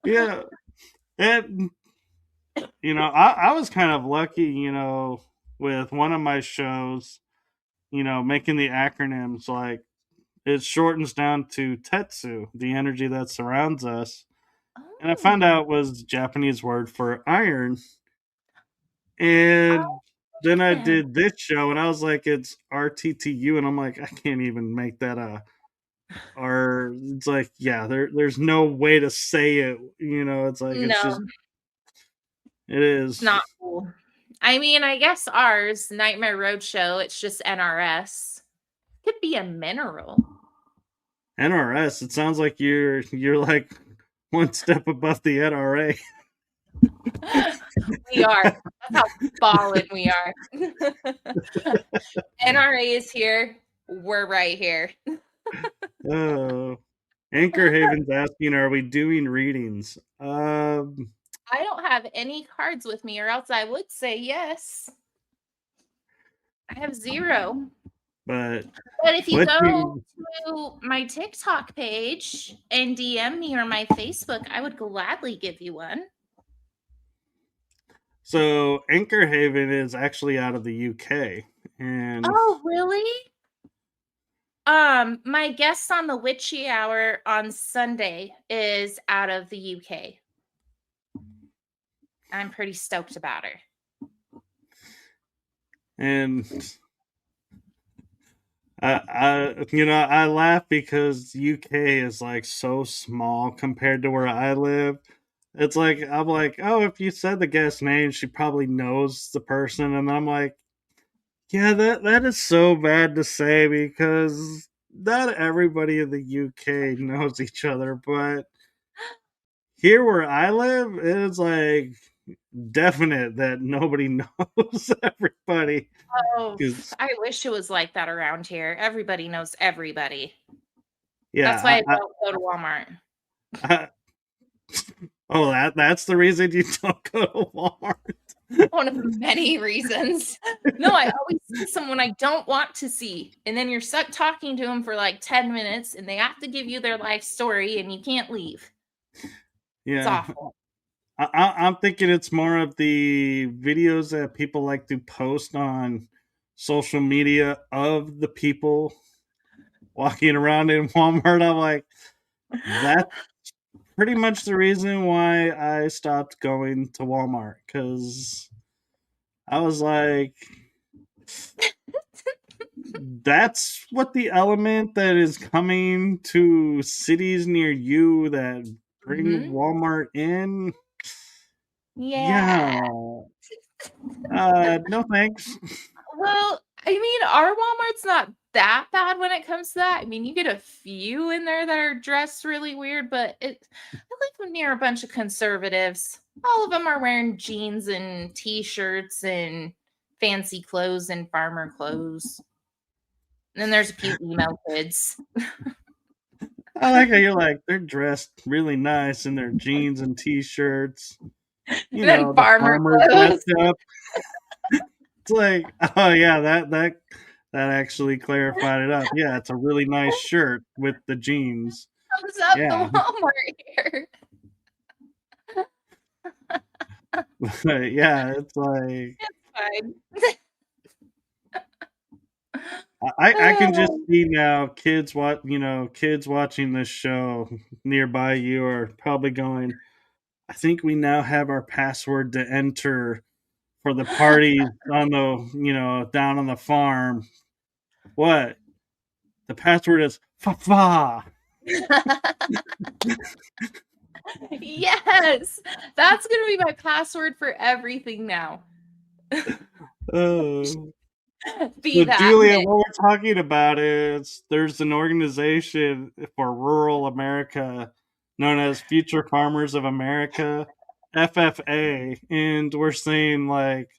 Yeah. And, I was kind of lucky, with one of my shows, making the acronyms like it shortens down to Tetsu, the energy that surrounds us. And I found Oh, out it was the Japanese word for iron. And then I interesting. did this show and I was like, it's RTTU. And I'm like, I can't even make that a or it's like, yeah, there's no way to say it. It's like it's No, just it it's is. not cool. I mean, I guess ours, Nightmare Roadshow, it's just NRS. Could be a mineral. NRS. It sounds like you're like one step above the NRA. We are. That's how ballin' we are. NRA is here. We're right here. Oh, Anchor Haven's asking, are we doing readings? I don't have any cards with me, or else I would say yes. I have zero. but But if you what go you to my TikTok page and DM me or my Facebook, I would gladly give you one. so Anchor Haven is actually out of the UK, and Oh, really? My guest on the Witchy Hour on Sunday is out of the UK. I'm pretty stoked about her. and I laugh because UK is like so small compared to where I live. It's like I'm like, oh, if you said the guest name, she probably knows the person, and I'm like, yeah, that is so bad to say because not everybody in the UK knows each other, but here where I live, it's like definite that nobody knows everybody. Oh, 'Cause, I wish it was like that around here. Everybody knows everybody. That's why yeah, I don't go to Walmart. I oh that's the reason you don't go to Walmart. One of many reasons. No, I always see someone I don't want to see, and then you're stuck talking to them for like 10 minutes, and they have to give you their life story, and you can't leave. It's Yeah, awful. I'm thinking it's more of the videos that people like to post on social media of the people walking around in Walmart. I'm like, that's pretty much the reason why I stopped going to Walmart because I was like, that's what the element that is coming to cities near you that bring Mhm. Walmart in. Yeah. Yeah, no thanks. Well, I mean, our Walmart's not that bad when it comes to that. I mean, you get a few in there that are dressed really weird, but I live near a bunch of conservatives. All of them are wearing jeans and t-shirts and fancy clothes and farmer clothes. And then there's a few emo kids. I like how you're like they're dressed really nice in their jeans and t-shirts. And then The farmer farmer dressed clothes. up. It's like, oh yeah, that actually clarified it up. Yeah, it's a really nice shirt with the jeans. Comes up the Yeah, Walmart here. but yeah, it's like Fine. I can just see now kids watching this show nearby you are probably going. I think we now have our password to enter for the parties on the down on the farm. What the password is? Fa fa. Yes, that's gonna be my password for everything now. Oh. Be So, that Julia, mix. what we're talking about is there's an organization for rural America known as Future Farmers of America, FFA, and we're saying like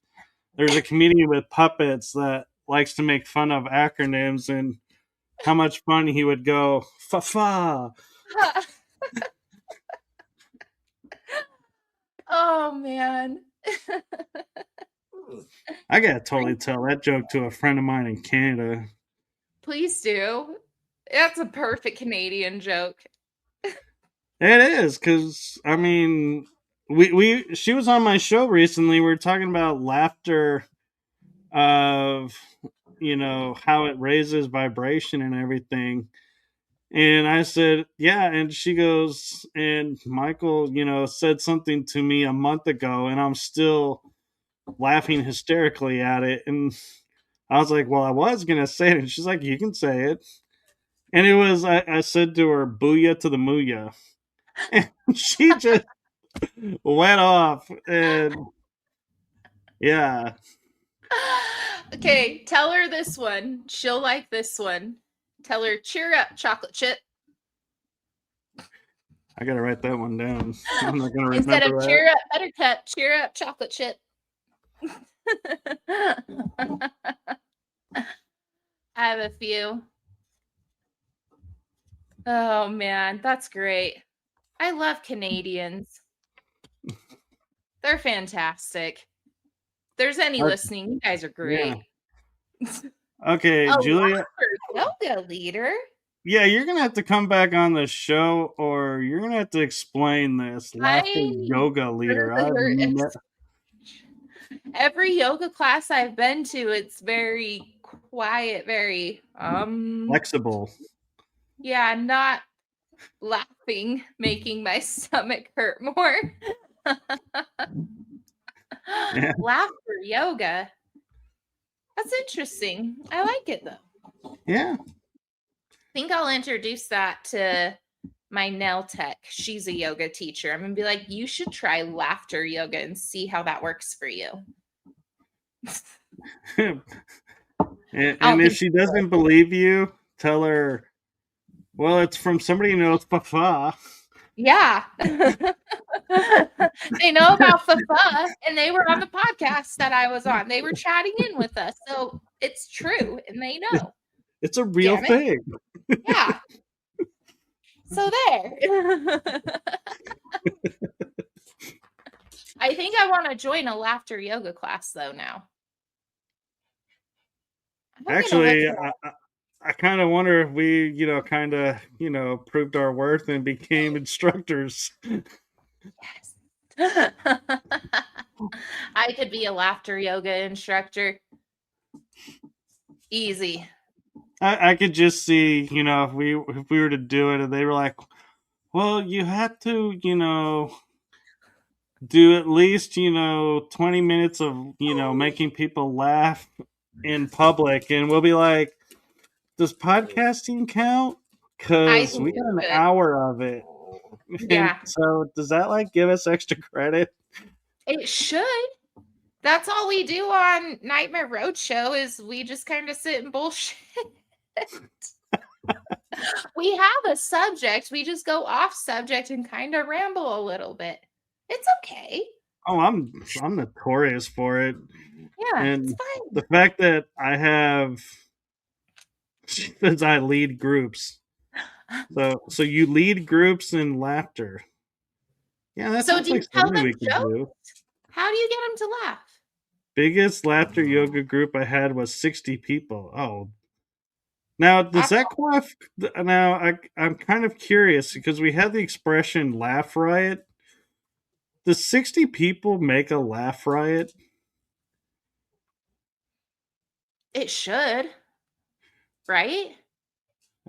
there's a comedian with puppets that likes to make fun of acronyms and how much fun he would go fa fa. Oh, man. I gotta totally tell that joke to a friend of mine in Canada. Please do. That's a perfect Canadian joke. It is because I mean, we she was on my show recently. We were talking about laughter of how it raises vibration and everything. And I said, yeah. And she goes, and Michael, said something to me a month ago, and I'm still laughing hysterically at it. And I was like, well, I was going to say it. And she's like, you can say it. And it was, I said to her, booyah to the mooyah. And she just went off. And yeah, Okay, tell her this one. She'll like this one. Tell her, cheer up, chocolate chip. I got to write that one down. I'm not going to Instead of remember that. cheer up, buttercup, cheer up, chocolate chip. I have a few. Oh man, that's great. I love Canadians. They're fantastic. If there's any listening, you guys are Yeah. great. Okay, A Julia. yoga leader. Yeah, you're gonna have to come back on the show, or you're gonna have to explain this laughter I yoga leader. every yoga class I've been to, it's very quiet, very Flexible. yeah, not laughing, making my stomach hurt more. Yeah. Laughter yoga. That's interesting. I like it though. Yeah. I think I'll introduce that to my nail tech. She's a yoga teacher. I'm gonna be like, you should try laughter yoga and see how that works for you. And if she doesn't believe you, tell her, well, it's from somebody who knows Fafa. Yeah. They know about Fafa and they were on the podcast that I was on. They were chatting in with us. So it's true and they know. It's a real thing. Yeah. So there. I think I want to join a laughter yoga class though now. Actually, I kind of wonder if we, proved our worth and became instructors. Yes. I could be a laughter yoga instructor. Easy. I could just see, if we were to do it and they were like, well, you have to, do at least, 20 minutes of, making people laugh in public. And we'll be like, does podcasting count? Because we got an hour of it. Yeah. And so does that like give us extra credit? It should. That's all we do on Nightmare Roadshow is we just kind of sit and bullshit. We have a subject. We just go off subject and kind of ramble a little bit. It's okay. Oh, I'm notorious for it. Yeah, and it's fine. The fact that I have, since I lead groups, so you lead groups in laughter. Yeah, that's so. Do you like tell something them we could do. How do you get them to laugh? Biggest laughter yoga group I had was 60 people. Oh, now does that qualify? Now I'm kind of curious because we had the expression "laugh riot." Does 60 people make a laugh riot? It should, right?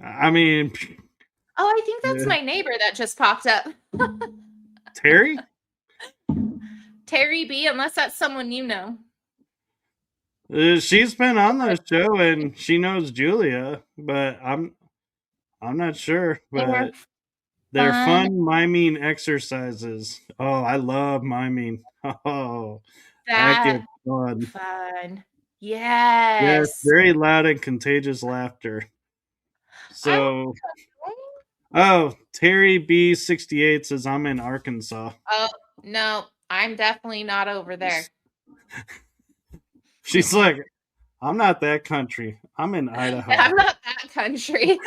I mean, oh, I think that's my neighbor that just popped up. Terry? Terry B, unless that's someone you know. She's been on the show and she knows Julia, but I'm not sure. But they're fun miming exercises. Oh, I love miming. Oh, that gets fun. Yes. Yes, very loud and contagious laughter. So, Terry B68 says I'm in Arkansas. Oh, no, I'm definitely not over there. She's like, I'm not that country. I'm in Idaho. I'm not that country.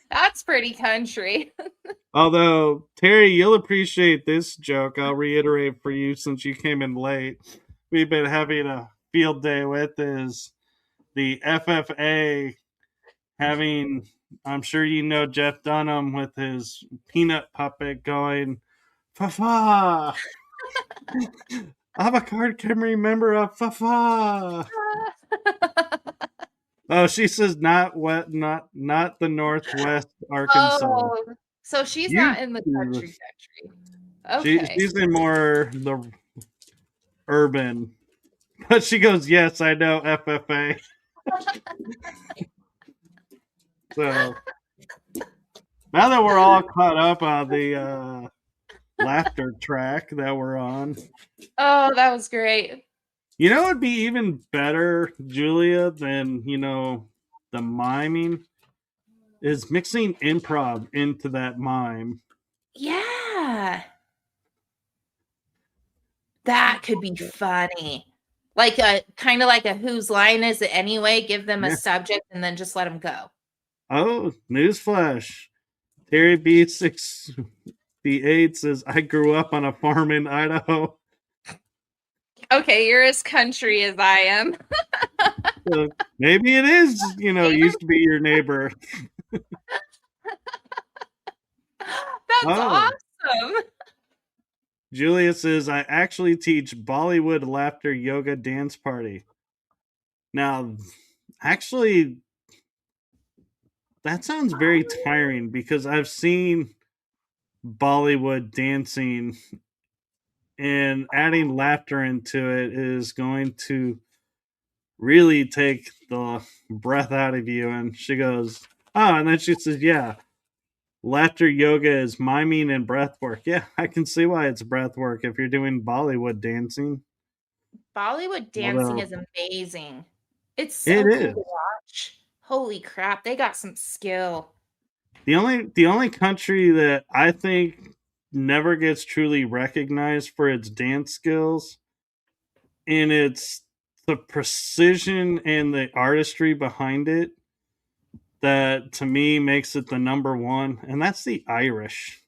That's pretty country. Although, Terry, you'll appreciate this joke. I'll reiterate for you since you came in late. We've been having a field day with is the FFA having, I'm sure you know Jeff Dunham with his peanut puppet going, fa-fa. Avocard can remember a fa-fa. Oh, she says not what, not the Northwest Arkansas. Oh, so she's You, not in the country. Okay. she's in more the urban, but she goes, yes, I know FFA. So now that we're all caught up on the laughter track that we're on, Oh, that was great. you know, it'd be even better, Julia, than the miming is mixing improv into that mime. Yeah. That could be funny. Like a kind of like a whose line is it anyway? Give them a Yeah. subject and then just let them go. Oh, newsflash! Terry B68 says, "I grew up on a farm in Idaho." Okay, you're as country as I am. Maybe it is. Used to be your neighbor. That's Oh, awesome. Julia says, "I actually teach Bollywood laughter yoga dance party." Now, actually, that sounds very tiring because I've seen Bollywood dancing, and adding laughter into it is going to really take the breath out of you. And she goes, "Oh," and then she says, "Yeah, laughter yoga is miming and breath work." Yeah, I can see why it's breath work if you're doing Bollywood dancing. Bollywood dancing Although is amazing. It's it so cool to is. watch. Holy crap, they got some skill. The only country that I think never gets truly recognized for its dance skills, and it's the precision and the artistry behind it, that to me makes it the number one, and that's the Irish.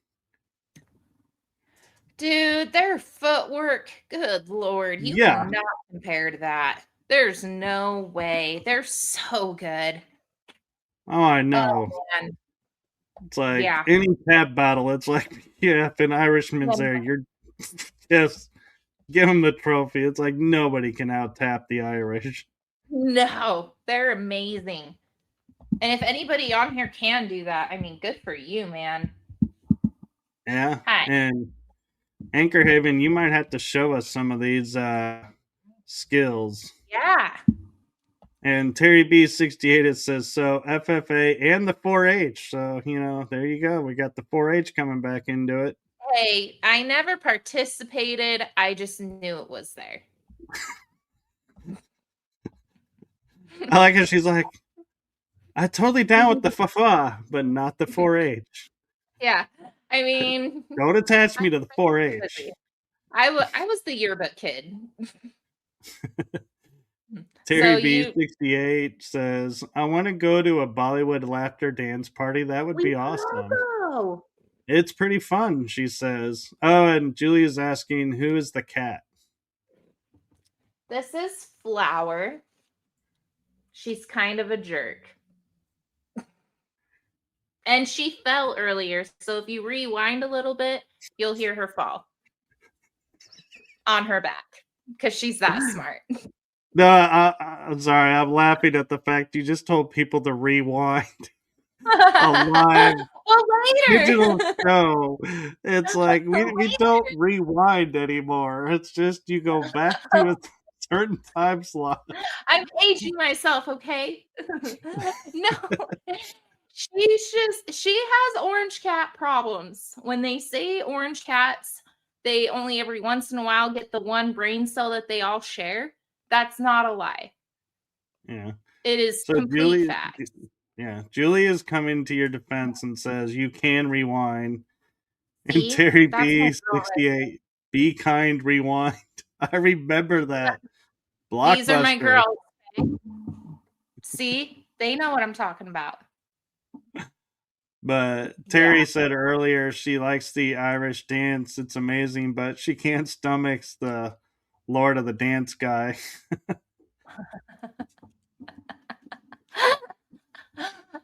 Dude, their footwork, good lord, you Yeah. cannot compare to that. There's no way. They're so good. Oh, I Oh know. man. It's like Yeah. any tap battle. It's like, yeah, if an Irishman's there, you're just give him the trophy. It's like nobody can out tap the Irish. No, they're amazing. And if anybody on here can do that, I mean, good for you, man. Yeah. Hi. And Anchor Haven, you might have to show us some of these skills. Yeah. And Terry B68, it says, so FFA and the 4-H. So, there you go. We got the 4-H coming back into it. Hey, I never participated. I just knew it was there. I like how she's like, I totally down with the fa-fa, but not the 4-H. Yeah. I mean, Don't attach me to the 4-H. I was the yearbook kid. Terry So you B68 says, I want to go to a Bollywood laughter dance party. That would we be all awesome. go. It's pretty fun, she says. Oh, and Julia's asking, who is the cat? This is Flower. She's kind of a jerk. And she fell earlier. So if you rewind a little bit, you'll hear her fall on her back because she's that smart. No, I'm sorry. I'm laughing at the fact you just told people to rewind a live Well, digital later. show. It's like we Later. don't rewind anymore. It's just you go back to a certain time slot. I'm aging myself, okay? No. She has orange cat problems. When they say orange cats, they only every once in a while get the one brain cell that they all share. That's not a lie. Yeah. It is So complete fact. Julie is coming to your defense and says you can rewind. And See? Terry That's my girl. B68, be kind, rewind. I remember that. These are my Blockbuster. girls. Okay? See? They know what I'm talking about. But Yeah. Terry said earlier she likes the Irish dance. It's amazing, but she can't stomach the Lord of the Dance guy.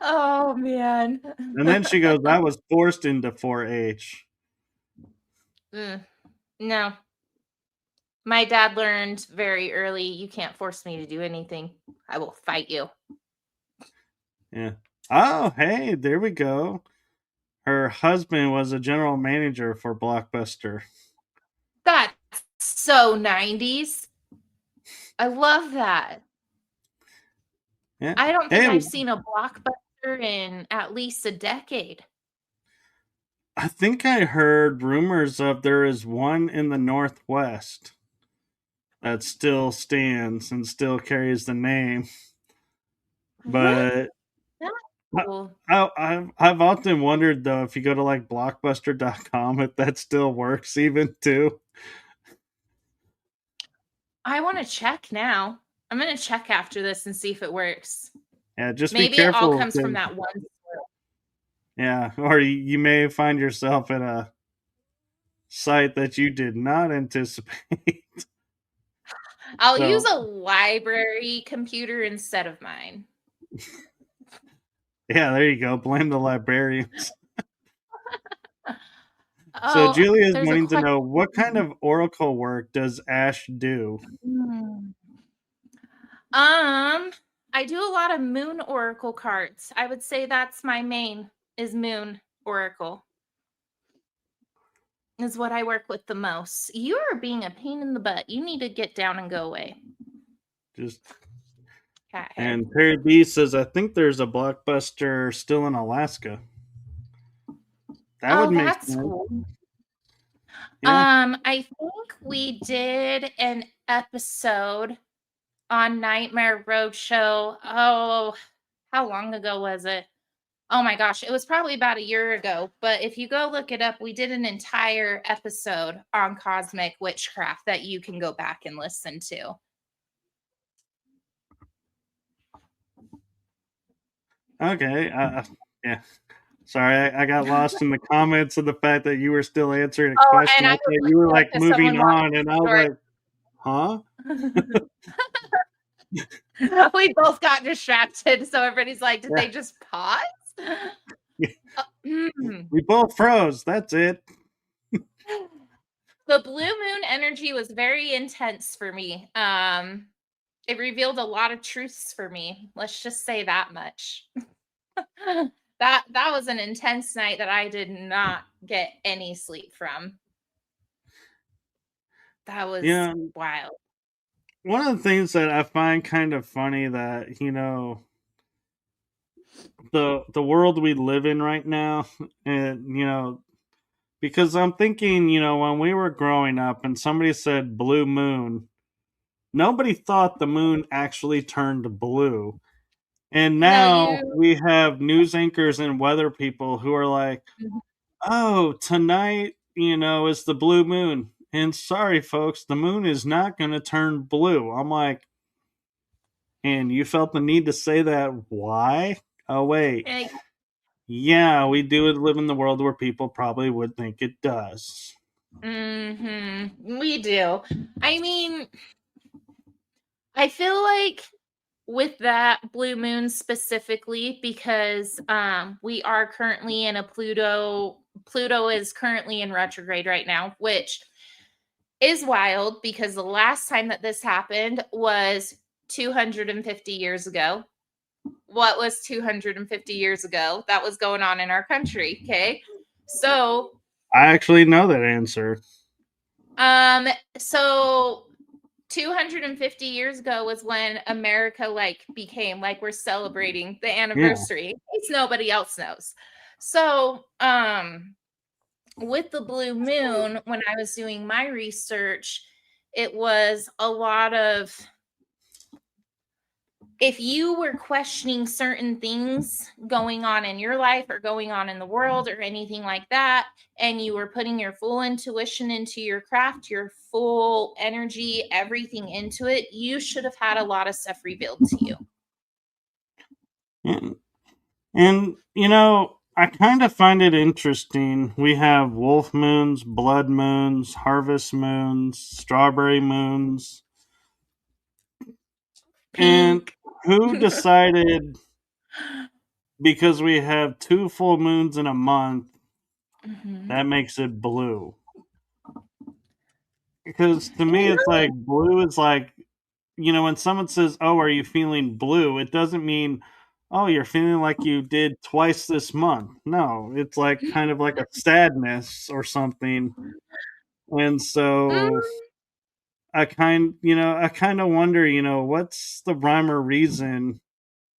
Oh man. And then she goes, I was forced into 4-H. Mm, no. My dad learned very early, you can't force me to do anything. I will fight you. Yeah. Oh, hey, there we go. Her husband was a general manager for Blockbuster. That's so 90s. I love that. Yeah. I don't think Hey, I've seen a Blockbuster in at least a decade. I think I heard rumors of there is one in the Northwest that still stands and still carries the name. What? But That's I, cool. I've often wondered though if you go to like blockbuster.com if that still works even too. I wanna check now. I'm gonna check after this and see if it works. Yeah, just be Maybe it all careful. comes from that one store. Yeah, or you may find yourself at a site that you did not anticipate. I'll use So, a library computer instead of mine. yeah, there you go. Blame the librarians. So, Oh, Julia is there's a wanting to question. know what kind of oracle work does Ash do? Hmm. Um, I do a lot of moon oracle cards. I would say that's my main is moon oracle. Is what I work with the most. You are being a pain in the butt. You need to get down and go away. Just Cat head. and Perry B says, I think there's a blockbuster still in Alaska. That would Oh, make that's sense. cool. Yeah. I think we did an episode on Nightmare Roadshow. Oh, how long ago was it? Oh my gosh, it was probably about a year ago. But if you go look it up, we did an entire episode on cosmic witchcraft that you can go back and listen to. Okay. Yeah. Sorry, I got lost in the comments of the fact that you were still answering a Oh, question. and I I was thought you were listening like to moving someone on, and I was watch like, huh? the story. We both got distracted. So everybody's like, did Yeah. they just pause? Mm. We both froze. That's it. The blue moon energy was very intense for me. It revealed a lot of truths for me. Let's just say that much. That was an intense night that I did not get any sleep from. That was Yeah. wild. One of the things that I find kind of funny that, the world we live in right now, and, because I'm thinking, when we were growing up and somebody said blue moon, nobody thought the moon actually turned blue. And No, now you. we have news anchors and weather people who are like, Mhm. oh, tonight, is the blue moon. And sorry, folks, the moon is not going to turn blue. I'm like, and you felt the need to say that. Why? Oh, wait. Eh, Yeah, we do live in the world where people probably would think it does. We do. I mean, I feel like with that blue moon specifically because we are currently in a Pluto is currently in retrograde right now, which is wild because the last time that this happened was 250 years ago. What was 250 years ago that was going on in our country? Okay. So, I actually know that answer. um, so 250 years ago was when America like became like we're celebrating the Yeah. anniversary in case nobody else knows. So, with the blue moon, when I was doing my research, it was a lot of if you were questioning certain things going on in your life or going on in the world or anything like that, and you were putting your full intuition into your craft, your full energy, everything into it, you should have had a lot of stuff revealed to you. And, and I kind of find it interesting. We have wolf moons, blood moons, harvest moons, strawberry moons. And Pink. who decided, because we have two full moons in a month, Mhm. that makes it blue? Because to You me, it's know, like blue is like, when someone says, "Oh, are you feeling blue?" It doesn't mean, "Oh, you're feeling like you did twice this month." No, it's like kind of like a sadness or something. And so mm, I kind of wonder, what's the rhyme or reason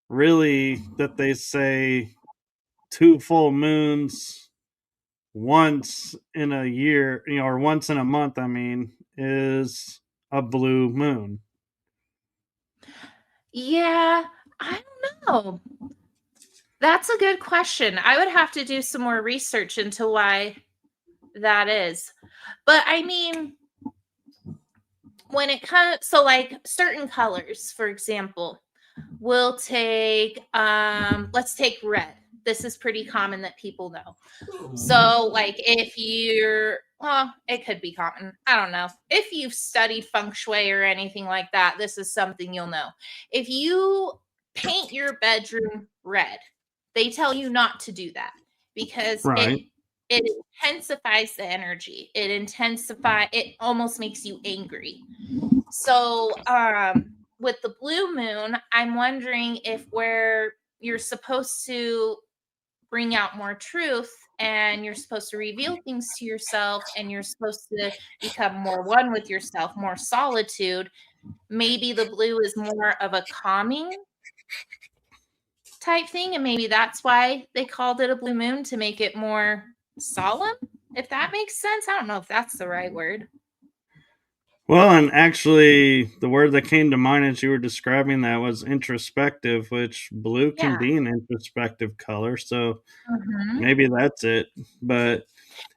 really that they say two full moons once in a year, or once in a month, I mean, is a blue moon. yeah, I don't know. That's a good question. I would have to do some more research into why that is. But I mean, when it comes, so like certain colors, for example, we'll take let's take red. This is pretty common that people know. So like if you're, well, it could be common, I don't know, if you've studied feng shui or anything like that, this is something you'll know. If you paint your bedroom red, they tell you not to do that because Right. it intensifies the energy. It almost makes you angry. So, with the blue moon, I'm wondering if where you're supposed to bring out more truth and you're supposed to reveal things to yourself and you're supposed to become more one with yourself, more solitude, maybe the blue is more of a calming type thing. And maybe that's why they called it a blue moon, to make it more solemn, if that makes sense. I don't know if that's the right word. Well, and actually, the word that came to mind as you were describing that was introspective, which blue can Yeah. be an introspective color. So Mhm. maybe that's it. But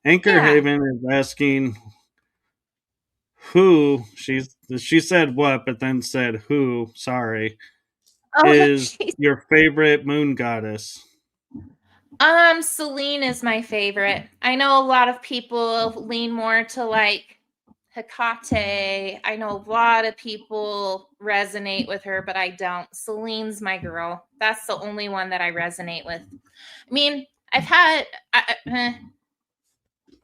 Anchor Yeah. Haven is asking who she said what, but then said who. Sorry, Oh, no, is she's your favorite moon goddess? Celine is my favorite. I know a lot of people lean more to like Hecate. I know a lot of people resonate with her, but I don't. Celine's my girl. That's the only one that I resonate with. I mean, I've had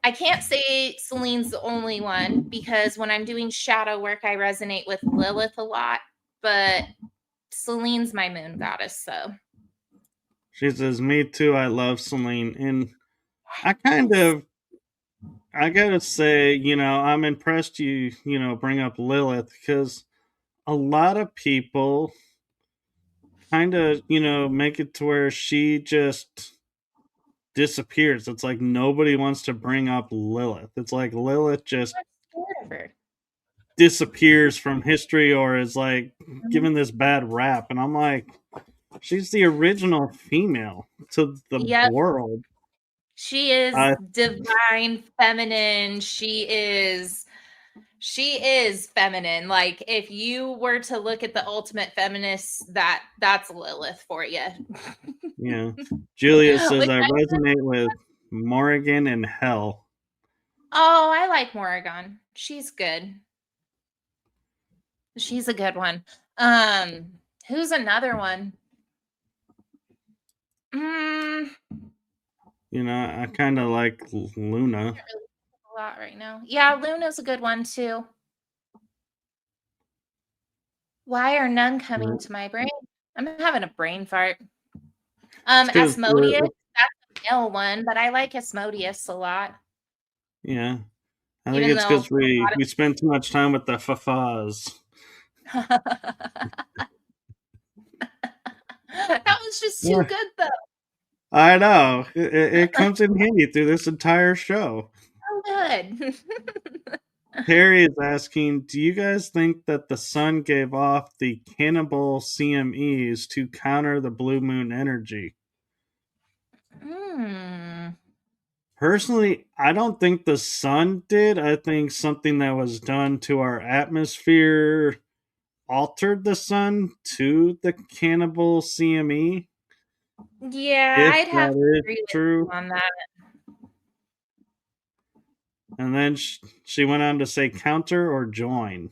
I can't say Celine's the only one because when I'm doing shadow work, I resonate with Lilith a lot, but Celine's my moon goddess, so. She says, "Me too. I love Celine." And I kind Yes. of, I gotta say, I'm impressed you bring up Lilith because a lot of people kind of, make it to where she just disappears. It's like nobody wants to bring up Lilith. It's like Lilith just I'm scared of her. disappears from history or is like Mhm. given this bad rap. And I'm like, she's the original female to the Yep. world. She is I divine feminine. She is feminine. Like if you were to look at the ultimate feminist, that's Lilith for you. Yeah. Julia says, Which I I resonate with Morrigan and Hell. Oh, I like Morrigan. She's good. She's a good one. Who's another one? Mm, I kind of like Luna. can't really think of a lot right now. Yeah, Luna's a good one too. Why are none coming It's to my brain? I'm having a brain fart. because Asmodeus, that's a male one, but I like Asmodeus a lot, yeah, I think even it's though because we spend too much time with the Fafas. that was just too Yeah, good though. I know. It comes in handy through this entire show. So good. Terry is asking, do you guys think that the sun gave off the cannibal CMEs to counter the blue moon energy? Hmm. Personally, I don't think the sun did. I think something that was done to our atmosphere altered the sun to the cannibal CME. Yeah, if I'd have to that is agree with true. you on that. And then she went on to say counter or join.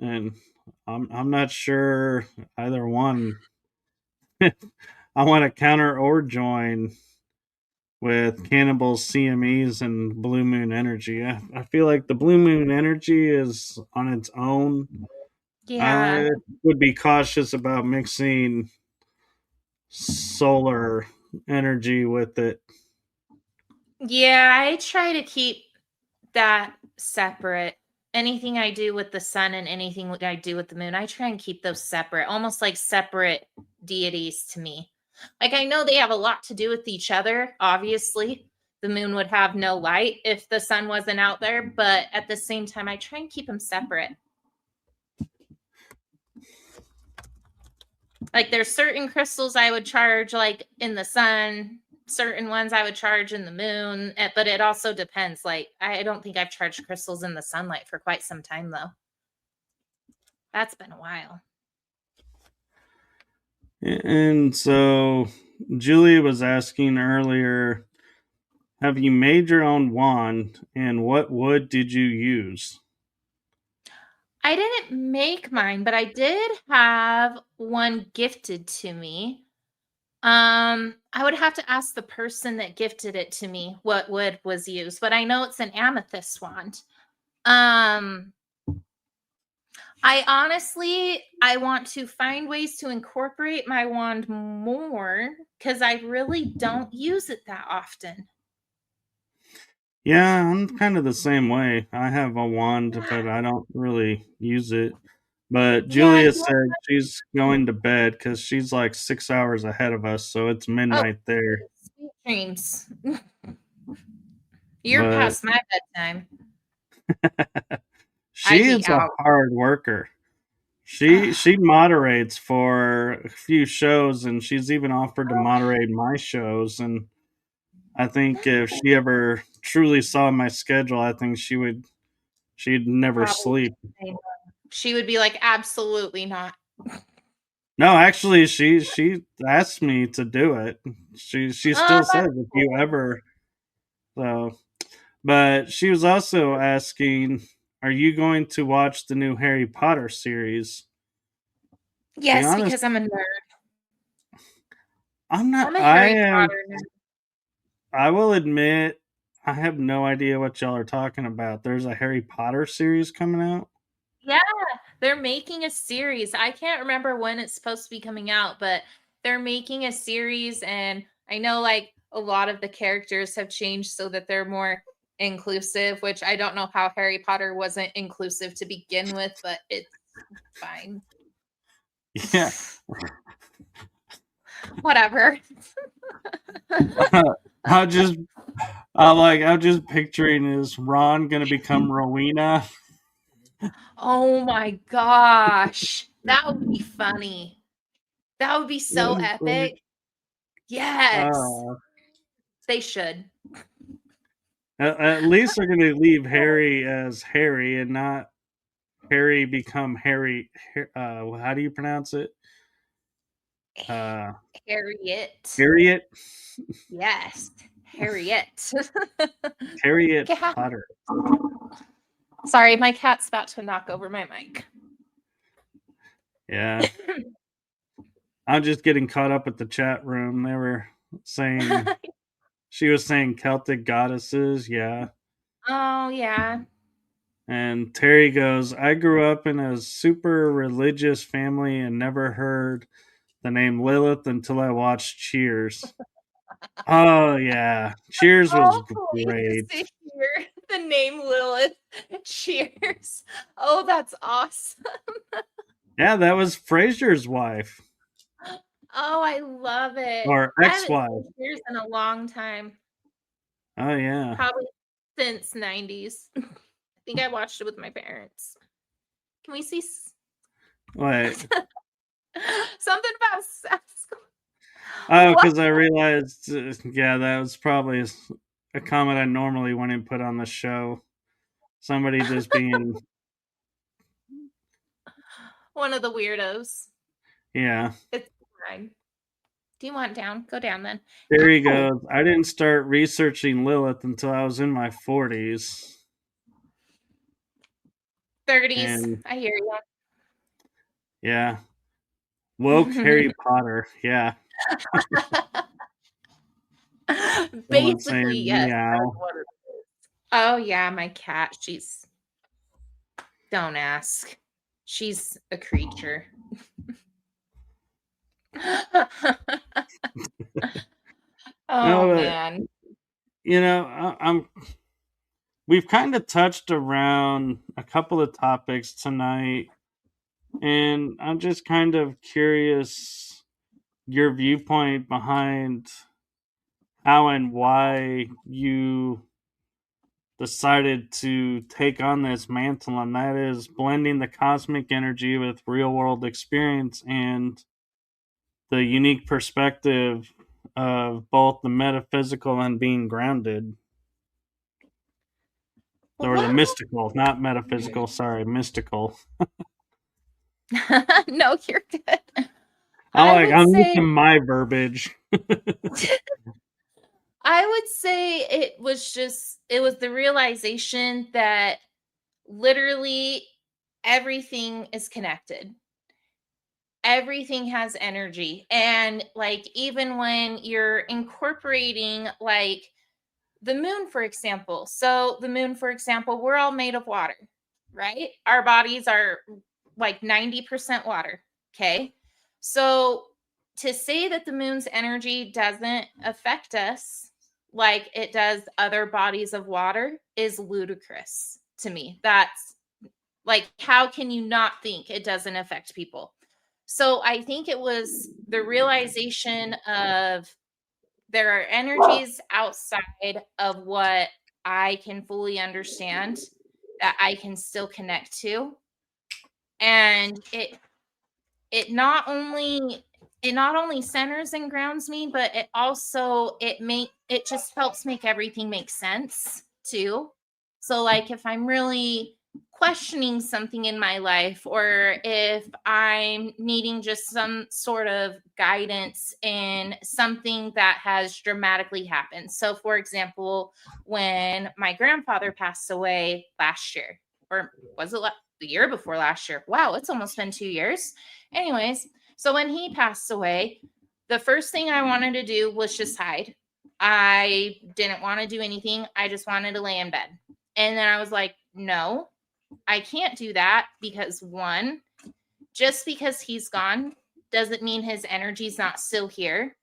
And I'm not sure either one. I want to counter or join with Cannibals, CMEs, and Blue Moon Energy. I feel like the Blue Moon Energy is on its own. Yeah. I would be cautious about mixing solar energy with it. Yeah, I try to keep that separate. Anything I do with the sun and anything I do with the moon, I try and keep those separate, almost like separate deities to me. Like I know they have a lot to do with each other, obviously. The moon would have no light if the sun wasn't out there, but at the same time, I try and keep them separate. Like there's certain crystals I would charge like in the sun, certain ones I would charge in the moon, but it also depends. Like I don't think I've charged crystals in the sunlight for quite some time though. That's been a while. And so Julie was asking earlier, have you made your own wand and what wood did you use? I didn't make mine, but I did have one gifted to me. I would have to ask the person that gifted it to me what wood was used, but I know it's an amethyst wand. Um, I want to find ways to incorporate my wand more because I really don't use it that often. Yeah, I'm kind of the same way. I have a wand, Yeah, but I don't really use it. But yeah, Julia said she's going to bed because she's like 6 hours ahead of us, so it's oh, midnight there. sweet dreams. You're But past my bedtime. she I'd be is a out. hard worker. She moderates for a few shows, and she's even offered to moderate my shows. And I think if she ever truly saw my schedule, I think she'd never Probably sleep. say no. She would be like, absolutely not. No, actually, she asked me to do it. She still says That's if you cool. ever so. But she was also asking, "Are you going to watch the new Harry Potter series?" To be Yes, honest, because I'm a nerd. I'm not. I'm a Harry Potter nerd. I will admit, I have no idea what y'all are talking about. There's a Harry Potter series coming out. Yeah, they're making a series. I can't remember when it's supposed to be coming out, but they're making a series, and I know like a lot of the characters have changed so that they're more inclusive, which I don't know how Harry Potter wasn't inclusive to begin with, but it's fine. Yeah, Whatever. I just I'm just picturing is Ron gonna become Rowena? Oh my gosh. That would be funny. That would be so epic. Yes. Uh, They should. at least they're gonna leave Harry as Harry and not Harry become Harry. How do you pronounce it? Uh, Harriet. Harriet. Yes. Harriet. Harriet Cat. Potter. Sorry, my cat's about to knock over my mic. Yeah, I'm just getting caught up with the chat room. They were saying she was saying Celtic goddesses. Yeah. Oh, yeah. And Terry goes, I grew up in a super religious family and never heard the name Lilith until I watched Cheers. Oh, yeah. Cheers was Oh, please great. to hear the name Lilith. Cheers. Oh, that's awesome. Yeah, that was Frasier's wife Oh, I love it. or I ex haven't wife. seen Cheers in a long time. Oh, yeah. Probably since 90s. I think I watched it with my parents. Can we see Wait. something about sex? Oh, What? because I realized, yeah, that was probably a comment I normally wouldn't put on the show. Somebody just being, One of the weirdos. yeah. It's fine. Do you want down? Go down then. There he Ow! goes. I didn't start researching Lilith until I was in my 40s. 30s. And I hear you. yeah, woke Harry Potter. Yeah, someone Basically, saying yes. That is meow. what it is. Oh yeah, my cat. Don't ask. She's a creature. Oh No, but man. I'm. We've kind of touched around a couple of topics tonight, and I'm just kind of curious your viewpoint behind how and why you decided to take on this mantle, and that is blending the cosmic energy with real world experience and the unique perspective of both the metaphysical and being grounded, or the Well, mystical, not metaphysical, sorry, mystical. no, you're good. I'm I like, would I'm say using my verbiage. I would say it was the realization that literally everything is connected. Everything has energy. And like even when you're incorporating like the moon, for example. So the moon, for example, we're all made of water, right? Our bodies are like 90% water. Okay. So to say that the moon's energy doesn't affect us like it does other bodies of water is ludicrous to me. That's like, how can you not think it doesn't affect people? So I think it was the realization of there are energies outside of what I can fully understand that I can still connect to. And it not only centers and grounds me, but it just helps make everything make sense too. So like if I'm really questioning something in my life, or if I'm needing just some sort of guidance in something that has dramatically happened. So for example, when my grandfather passed away last year, or was it the year before last year? Wow, it's almost been 2 years. Anyways, so when he passed away, the first thing I wanted to do was just hide. I didn't want to do anything. I just wanted to lay in bed. And then I was like, no, I can't do that because one, just because he's gone doesn't mean his energy's not still here.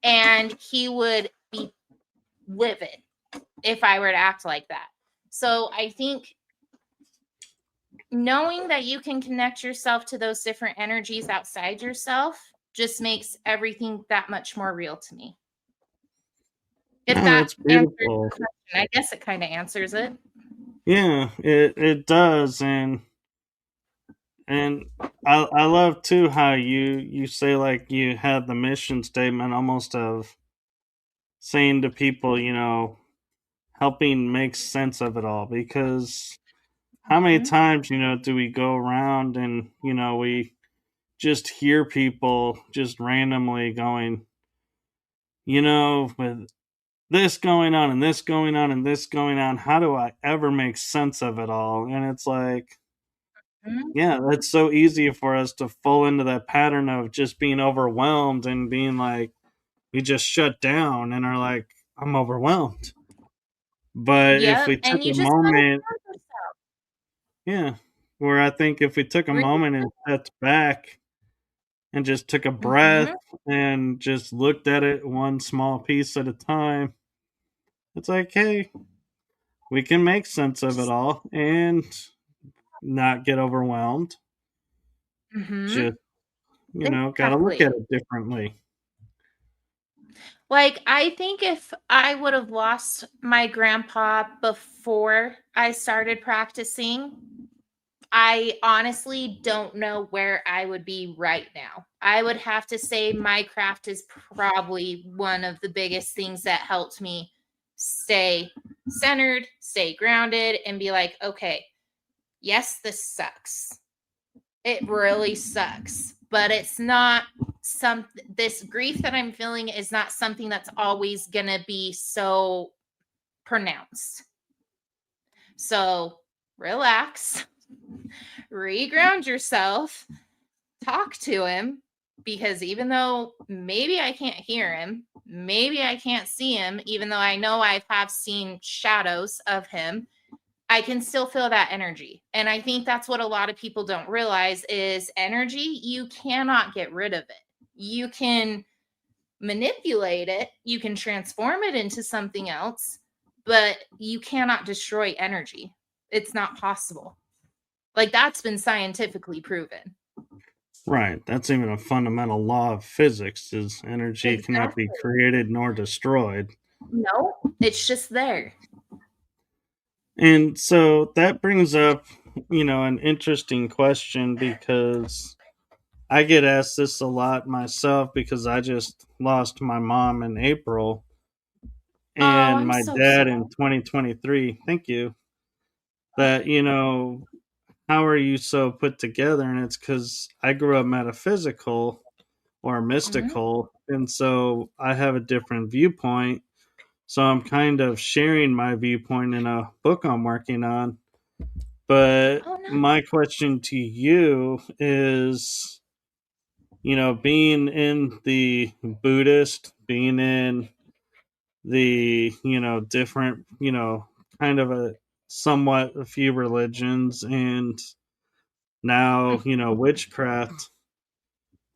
And he would be livid if I were to act like that. So I think knowing that you can connect yourself to those different energies outside yourself just makes everything that much more real to me. If No, that that's answers beautiful. the question, I guess it kind of answers it. Yeah, it does, and I love too how you say like you had the mission statement almost of saying to people, helping make sense of it all, because how many Mhm. times do we go around and we just hear people just randomly going, with this going on and this going on and this going on, how do I ever make sense of it all? And it's like, Mhm. yeah, that's so easy for us to fall into that pattern of just being overwhelmed and being like, we just shut down and are like, I'm overwhelmed. But if Yep, we took and you a just gotta moment, ground yourself. yeah, where I think if we took a Breathe. moment and stepped back and just took a breath Mhm. and just looked at it one small piece at a time, it's like, hey, we can make sense of it Just all and not get overwhelmed. Mhm. Just, got to look at Exactly. it differently. Like, I think if I would have lost my grandpa before I started practicing, I honestly don't know where I would be right now. I would have to say my craft is probably one of the biggest things that helped me stay centered, stay grounded, and be like, okay, yes, this sucks. It really sucks. but it's not this grief that I'm feeling is not something that's always going to be so pronounced. So relax, reground yourself, talk to him, because even though maybe I can't hear him, maybe I can't see him, even though I know I have seen shadows of him, I can still feel that energy. And I think that's what a lot of people don't realize is energy, you cannot get rid of it. You can manipulate it, you can transform it into something else, but you cannot destroy energy. It's not possible. Like, that's been scientifically proven. Right. That's even a fundamental law of physics is energy cannot be Exactly. created nor destroyed. No, it's just there. And so that brings up, an interesting question because I get asked this a lot myself because I just lost my mom in April Oh, and I'm my so dad sorry. in 2023. Thank you. That, how are you so put together? And it's because I grew up metaphysical or Mhm. mystical. And so I have a different viewpoint. So I'm kind of sharing my viewpoint in a book I'm working on. But Oh, no. my question to you is, being in the Buddhist, being in the, different, kind of a somewhat a few religions and now, witchcraft.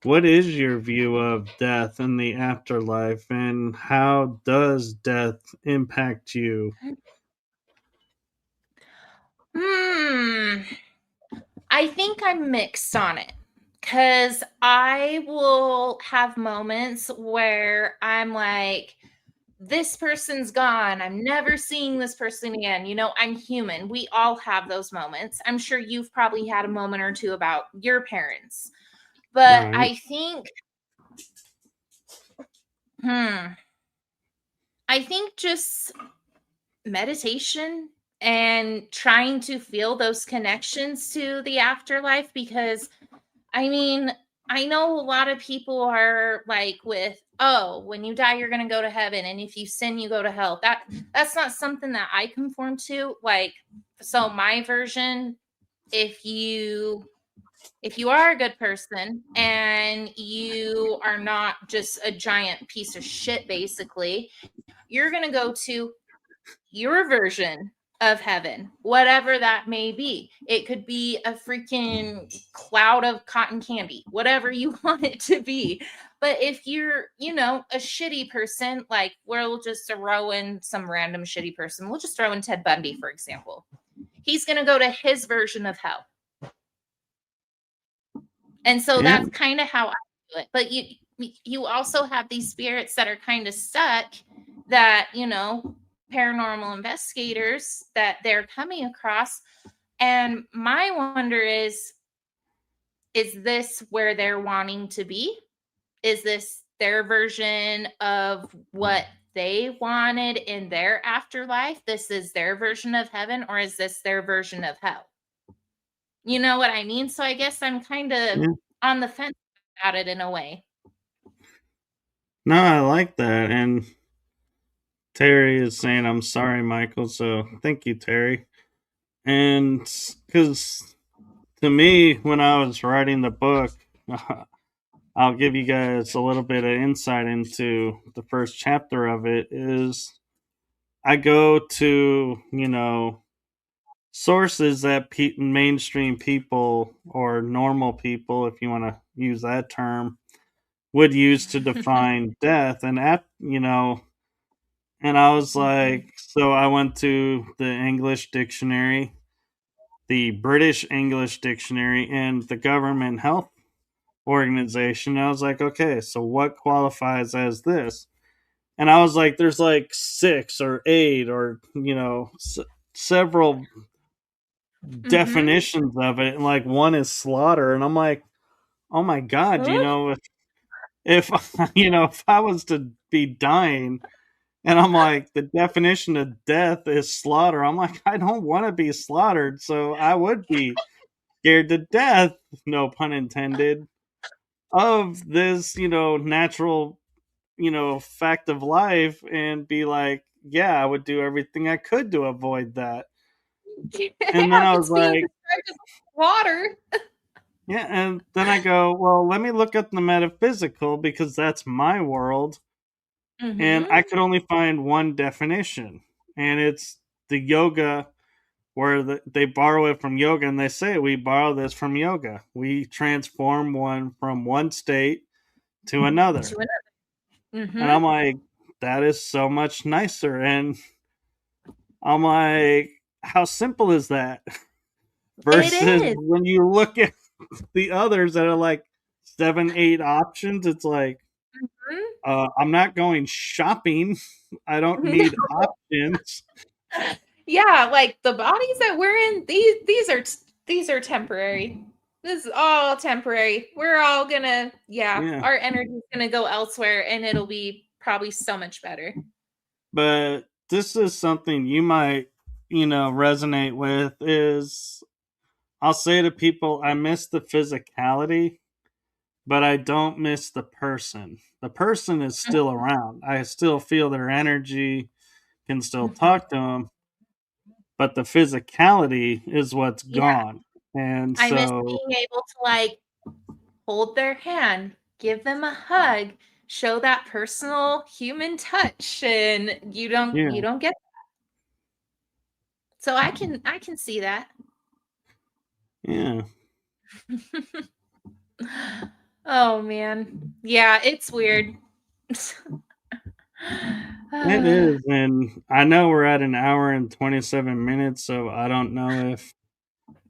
What is your view of death and the afterlife, and how does death impact you? Hmm. I think I'm mixed on it because I will have moments where I'm like, this person's gone. I'm never seeing this person again. I'm human. We all have those moments. I'm sure you've probably had a moment or two about your parents. But Right. I think, hmm, I think just meditation and trying to feel those connections to the afterlife, because I mean, I know a lot of people are like with, oh, when you die you're going to go to heaven, and if you sin you go to hell. That's not something that I conform to. Like, so my version, if you are a good person and you are not just a giant piece of shit basically, you're going to go to your version of heaven, whatever that may be. It could be a freaking cloud of cotton candy, whatever you want it to be. But if you're, a shitty person, like we'll just throw in some random shitty person, we'll just throw in Ted Bundy, for example. He's going to go to his version of hell. And so Yeah. that's kind of how I do it. But you also have these spirits that are kind of stuck, that, paranormal investigators that they're coming across. And my wonder is this where they're wanting to be? Is this their version of what they wanted in their afterlife? This is their version of heaven, or is this their version of hell? You know what I mean? So I guess I'm kind of Yeah. on the fence about it in a way. No, I like that. And Terry is saying, I'm sorry, Michael. So thank you, Terry. And because to me, when I was writing the book, I'll give you guys a little bit of insight into the first chapter of it. Is I go to, sources that mainstream people or normal people, if you want to use that term, would use to define death. And and I was Mhm. like, so I went to the English dictionary, the British English dictionary, and the government health organization. I was like, okay, so what qualifies as this? And I was like, there's like six or eight or, several Mhm. definitions of it. And like one is slaughter. And I'm like, oh my God, Ugh. if, if I was to be dying and I'm like, the definition of death is slaughter. I'm like, I don't want to be slaughtered. So I would be scared to death, no pun intended. of this, natural, fact of life and be like, yeah, I would do everything I could to avoid that. And then I was It's being like, described as water. yeah, and then I go, well, let me look at the metaphysical because that's my world. And I Mhm. could only find one definition, and it's the yoga where they borrow it from yoga, and they say we borrow this from yoga. We transform one from one state to another. To another. And Mhm. I'm like, that is so much nicer. And I'm like, how simple is that? It Versus is. when you look at the others that are like 7, 8 options, it's like, I'm not going shopping. I don't Mhm. need options. Yeah, like the bodies that we're in, these are temporary. This is all temporary. We're all gonna, yeah, Yeah. our energy's gonna go elsewhere and it'll be probably so much better. But this is something you might, resonate with is I'll say to people, I miss the physicality, but I don't miss the person. The person is still around. I still feel their energy, can still Mhm. talk to them, but the physicality is what's Yeah, gone. And I miss so, being able to like hold their hand, give them a hug, show that personal human touch, and yeah, you don't get so I can see that. yeah, Oh man. Yeah, it's weird. it Uh, is. And I know we're at an hour and 27 minutes, so I don't know if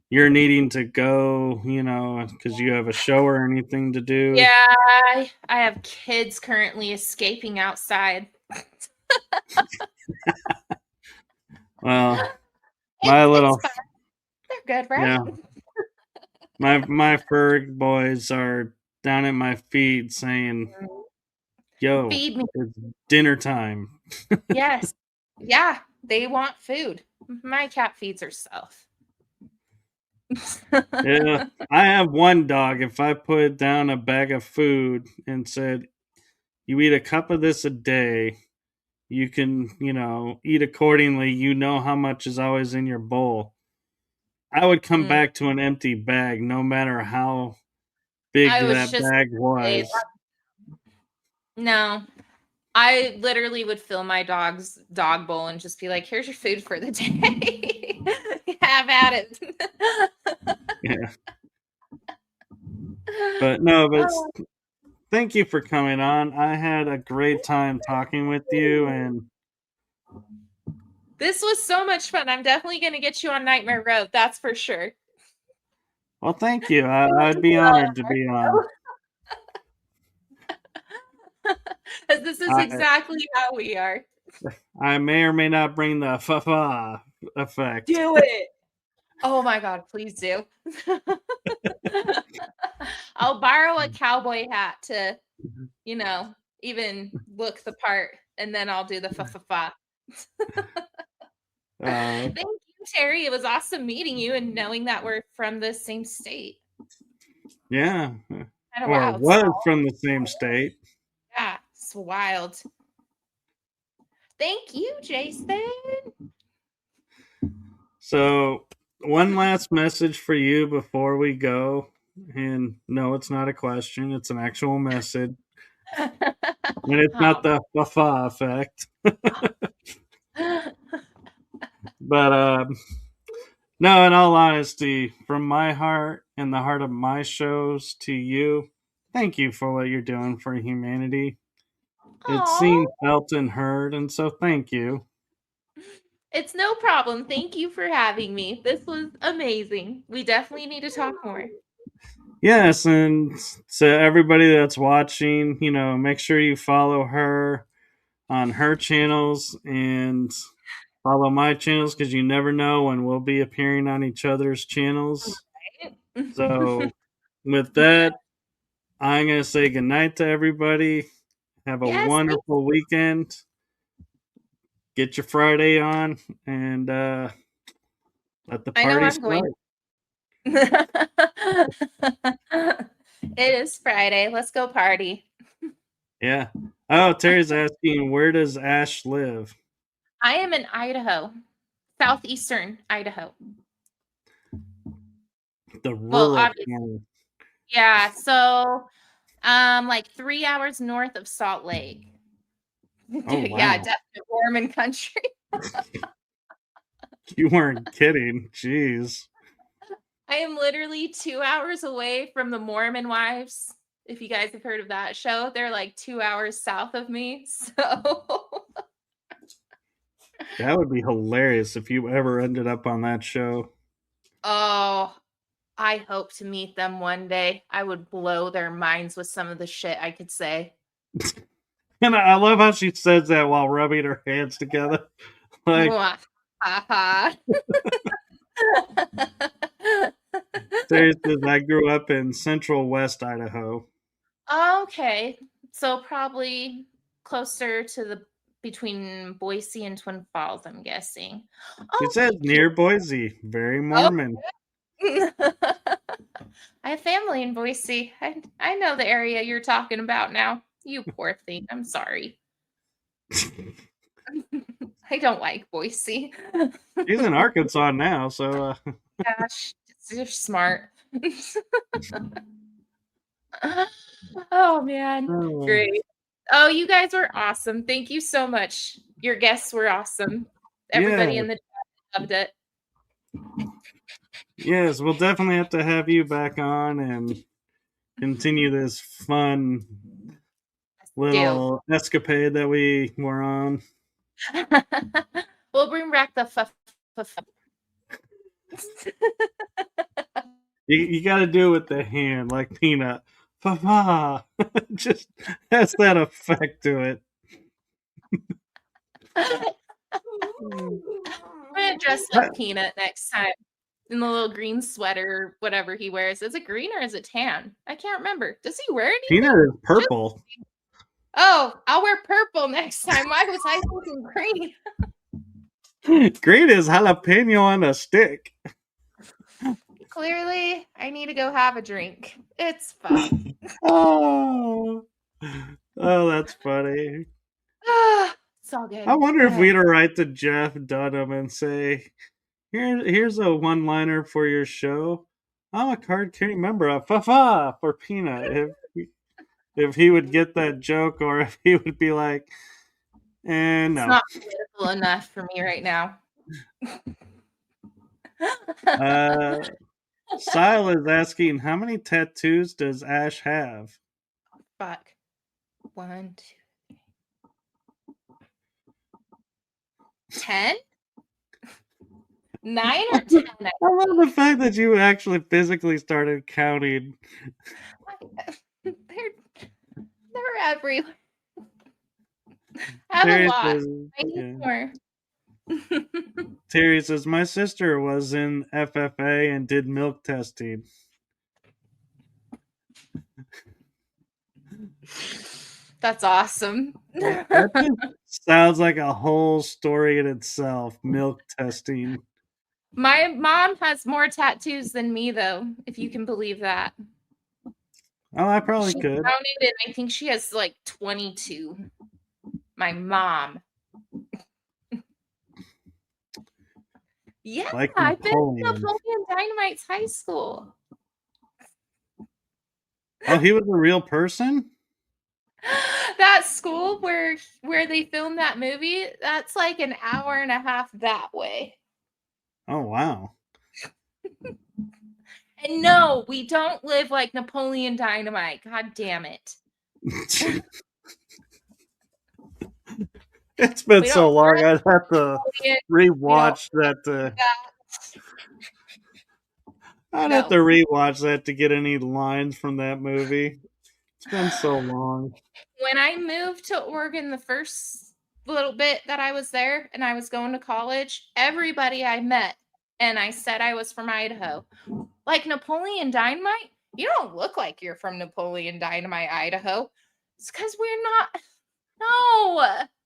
you're needing to go, because you have a show or anything to do. yeah, I have kids currently escaping outside. Well, my It's little, fine. They're good, right? yeah, my fur boys are down at my feet saying, "Yo, Feed me. it's dinner time." Yes. Yeah, they want food. My cat feeds herself. Yeah, I have one dog. If I put down a bag of food and said, "You eat a cup of this a day," you can, eat accordingly. You know how much is always in your bowl. I would come Mm, back to an empty bag, no matter how big I was that just bag gonna say was. that. No, I literally would fill my dog's dog bowl and just be like, "Here's your food for the day. Have at it." Yeah, but no, but Oh, thank you for coming on. I had a great time talking with you, and this was so much fun. I'm definitely going to get you on Nightmare Road. That's for sure. well, thank you. I'd be honored to be on. 'Cause this is I exactly how we are. I may or may not bring the fa effect. Do it. Oh my God, please do. I'll borrow a cowboy hat to, you know, even look the part, and then I'll do the fa fa fa. Uh, Thank you, Terry. It was awesome meeting you and knowing that we're from the same state. yeah, Kind of or wild. was from the same state. Yeah, it's wild. Thank you, Jason. So, one last message for you before we go. And no, it's not a question, it's an actual message. And it's not Oh. the fa effect. But no, in all honesty, from my heart and the heart of my shows to you, thank you for what you're doing for humanity. It's Aw. seen, felt, and heard, and so thank you. It's no problem. Thank you for having me. This was amazing. We definitely need to talk more. Yes, and to everybody that's watching, make sure you follow her on her channels and follow my channels because you never know when we'll be appearing on each other's channels. So, with that, I'm going to say goodnight to everybody. Have a Yes, thanks. wonderful weekend. Get your Friday on and let the I know party I'm going. start. It is Friday. Let's go party. Yeah. Oh, Terry's asking, where does Ash live? I am in Idaho, southeastern Idaho. The Well, rural obviously, corner. yeah. So, like 3 hours north of Salt Lake. Oh, Yeah, wow. definite Mormon country. You weren't kidding. Jeez. I am literally 2 hours away from the Mormon Wives. If you guys have heard of that show, they're like 2 hours south of me. So, That would be hilarious if you ever ended up on that show. oh, I hope to meet them one day. I would blow their minds with some of the shit I could say. And I love how she says that while rubbing her hands together. Like, Mwah. Ha ha. Terry says, I grew up in central West Idaho. Okay. So probably closer to the between Boise and Twin Falls, I'm guessing. She Oh, says near Boise. Very oh. Mormon. I have family in Boise. I know the area you're talking about now. You poor thing. I'm sorry. I don't like Boise. She's in Arkansas now, so Gosh, you're smart. Oh man, oh, great. Oh, you guys were awesome. Thank you so much. Your guests were awesome. yeah. Everybody in the chat loved it. Yes, we'll definitely have to have you back on and continue this fun Do. little escapade that we were on. We'll bring back the You got to do it with the hand, like Peanut. Papa, just has that effect to it. I'm gonna dress up Peanut next time in the little green sweater, whatever he wears. Is it green or is it tan? I can't remember. Does he wear anything? Peanut is purple. Oh, I'll wear purple next time. Why was I thinking green? Green is jalapeno on a stick. Clearly, I need to go have a drink. It's fine. Oh, that's funny. It's all good. I wonder if we'd write to Jeff Dunham and say, here's a one-liner for your show. I'm a card-carrying member of Fa for Peanut. If he would get that joke, or if he would be like, It's no. not political enough for me right now. Sile is asking, how many tattoos does Ash have? Fuck. 1, 2, 10? 9 or 10? I love the fact that you actually physically started counting. They're everywhere. I have a lot. I need more. Terry says, my sister was in FFA and did milk testing. That's awesome. That just sounds like a whole story in itself. Milk testing. My mom has more tattoos than me, though, if you can believe that. Oh, I probably She could. counted and I think she has like 22. My mom. Yeah, Like I've been in Napoleon. Napoleon Dynamite's high school. Oh, he was a real person? That school where they filmed that movie, that's like an hour and a half that way. Oh, wow. And no, we don't live like Napoleon Dynamite. God damn it. It's been so long, I'd have to rewatch that. I'd have to rewatch that to get any lines from that movie. It's been so long. When I moved to Oregon the first little bit that I was there and I was going to college, everybody I met and I said I was from Idaho. Like Napoleon Dynamite, you don't look like you're from Napoleon Dynamite, Idaho. It's because we're not. No,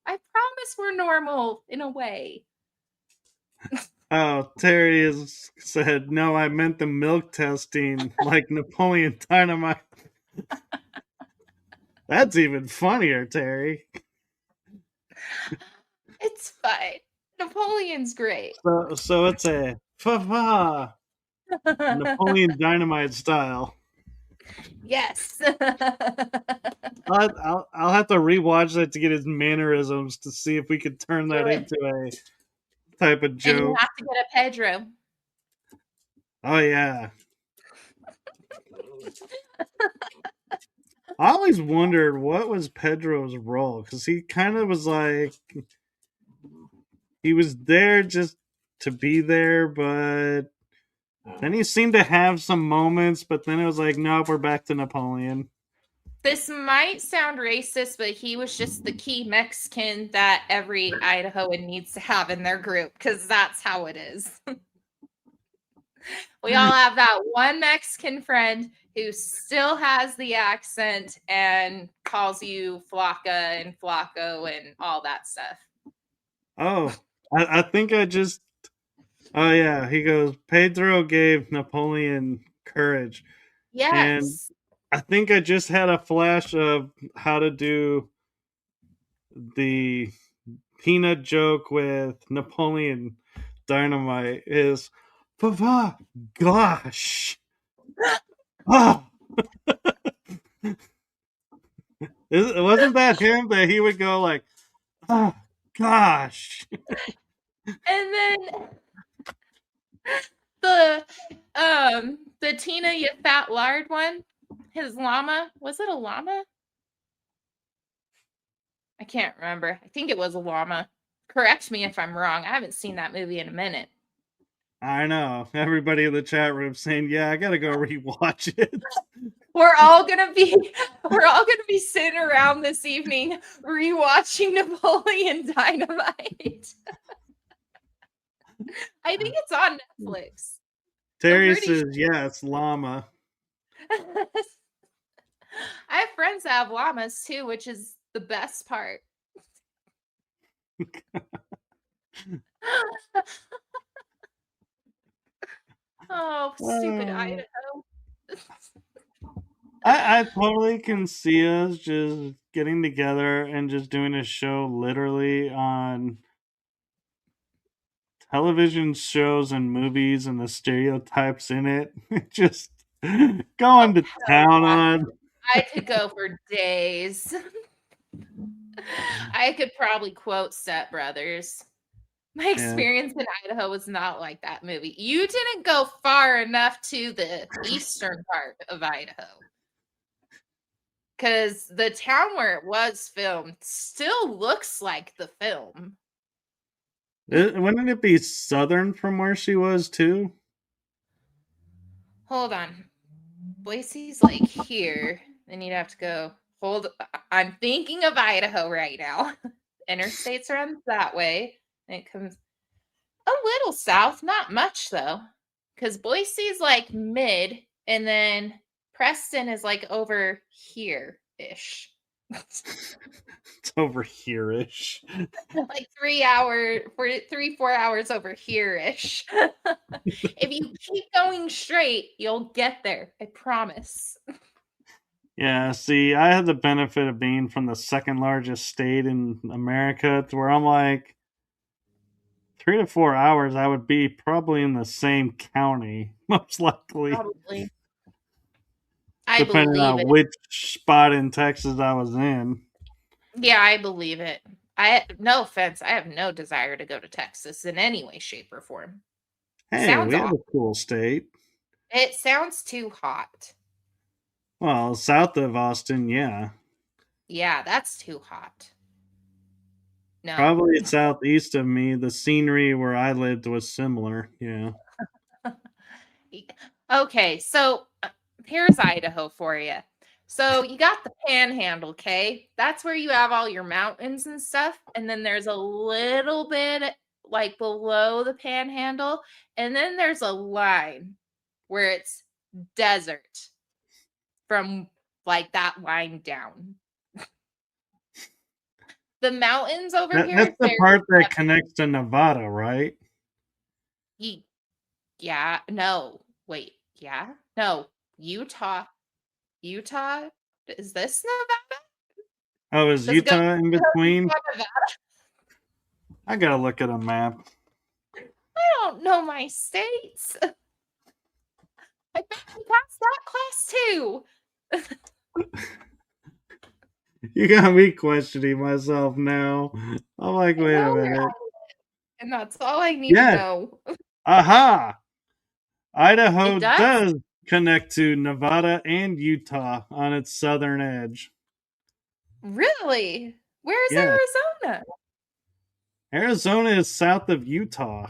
I promise we're normal in a way. Oh, Terry has said, no, I meant the milk testing like Napoleon Dynamite. That's even funnier, Terry. It's fine. Napoleon's great. So it's a fa Napoleon Dynamite style. Yes. I'll have to rewatch that to get his mannerisms to see if we could turn Do that it. into a type of And you joke. have to get a Pedro. Oh yeah. I always wondered what was Pedro's role because he kind of was like he was there just to be there, but then he seemed to have some moments, but then it was like, nope, we're back to Napoleon. This might sound racist, but he was just the key Mexican that every Idahoan needs to have in their group because that's how it is. We all have that one Mexican friend who still has the accent and calls you Flaca and Flaco and all that stuff. Oh, I think I just. Oh yeah, he goes. Pedro gave Napoleon courage, and Yes. I think I just had a flash of how to do the peanut joke with Napoleon Dynamite. Is, Papa, gosh, ah, wasn't that him that he would go like, oh gosh. And then the Tina you fat lard one, his llama, was it a llama? I can't remember. I think it was a llama. Correct me if I'm wrong. I haven't seen that movie in a minute. I know. Everybody in the chat room saying, yeah, I gotta go rewatch it. We're all gonna be sitting around this evening rewatching Napoleon Dynamite. I think it's on Netflix. I'm Terry pretty says, sure. yeah, it's llama. I have friends that have llamas too, which is the best part. Oh, stupid Uh, Idaho. I totally can see us just getting together and just doing a show literally on television shows and movies and the stereotypes in it. Just Oh, going to hell town yeah. on. I could go for days. I could probably quote Step Brothers. My Yeah. experience in Idaho was not like that movie. You didn't go far enough to the eastern part of Idaho. Because the town where it was filmed still looks like the film. Wouldn't it be southern from where she was too? Hold on. Boise's like here. Then you'd have to go. I'm thinking of Idaho right now. Interstates runs that way. And it comes a little south, not much though. Because Boise's like mid, and then Preston is like over here ish. It's over here-ish. Like 3 hour for 3-4 hours over here ish. If you keep going straight, you'll get there. I promise. Yeah, see, I had the benefit of being from the second largest state in America to where I'm like 3 to 4 hours I would be probably in the same county, most likely. Probably. I Depending believe on it. which spot in Texas I was in. Yeah, I believe it. I no offense, I have no desire to go to Texas in any way, shape, or form. Hey, Sounds we have awful. a cool state. It sounds too hot. Well, south of Austin, yeah. Yeah, that's too hot. No. Probably southeast of me, the scenery where I lived was similar. Yeah. Okay, so here's Idaho for you. So you got the panhandle, okay? That's where you have all your mountains and stuff. And then there's a little bit like below the panhandle. And then there's a line where it's desert from like that line down. The mountains over here, That's the very part that connects to Nevada, right? yeah, no, wait, yeah, no, Utah. Utah? Is this Nevada? Oh, is Does it go Utah in between? Nevada? I gotta look at a map. I don't know my states. I bet we passed that class too. You got me questioning myself now. I'm like, I wait a know where minute. and that's all I need to Yes. know. Aha! Idaho It does? does connect to Nevada and Utah on its southern edge. Really? Where's Yeah. Arizona? Arizona is south of Utah.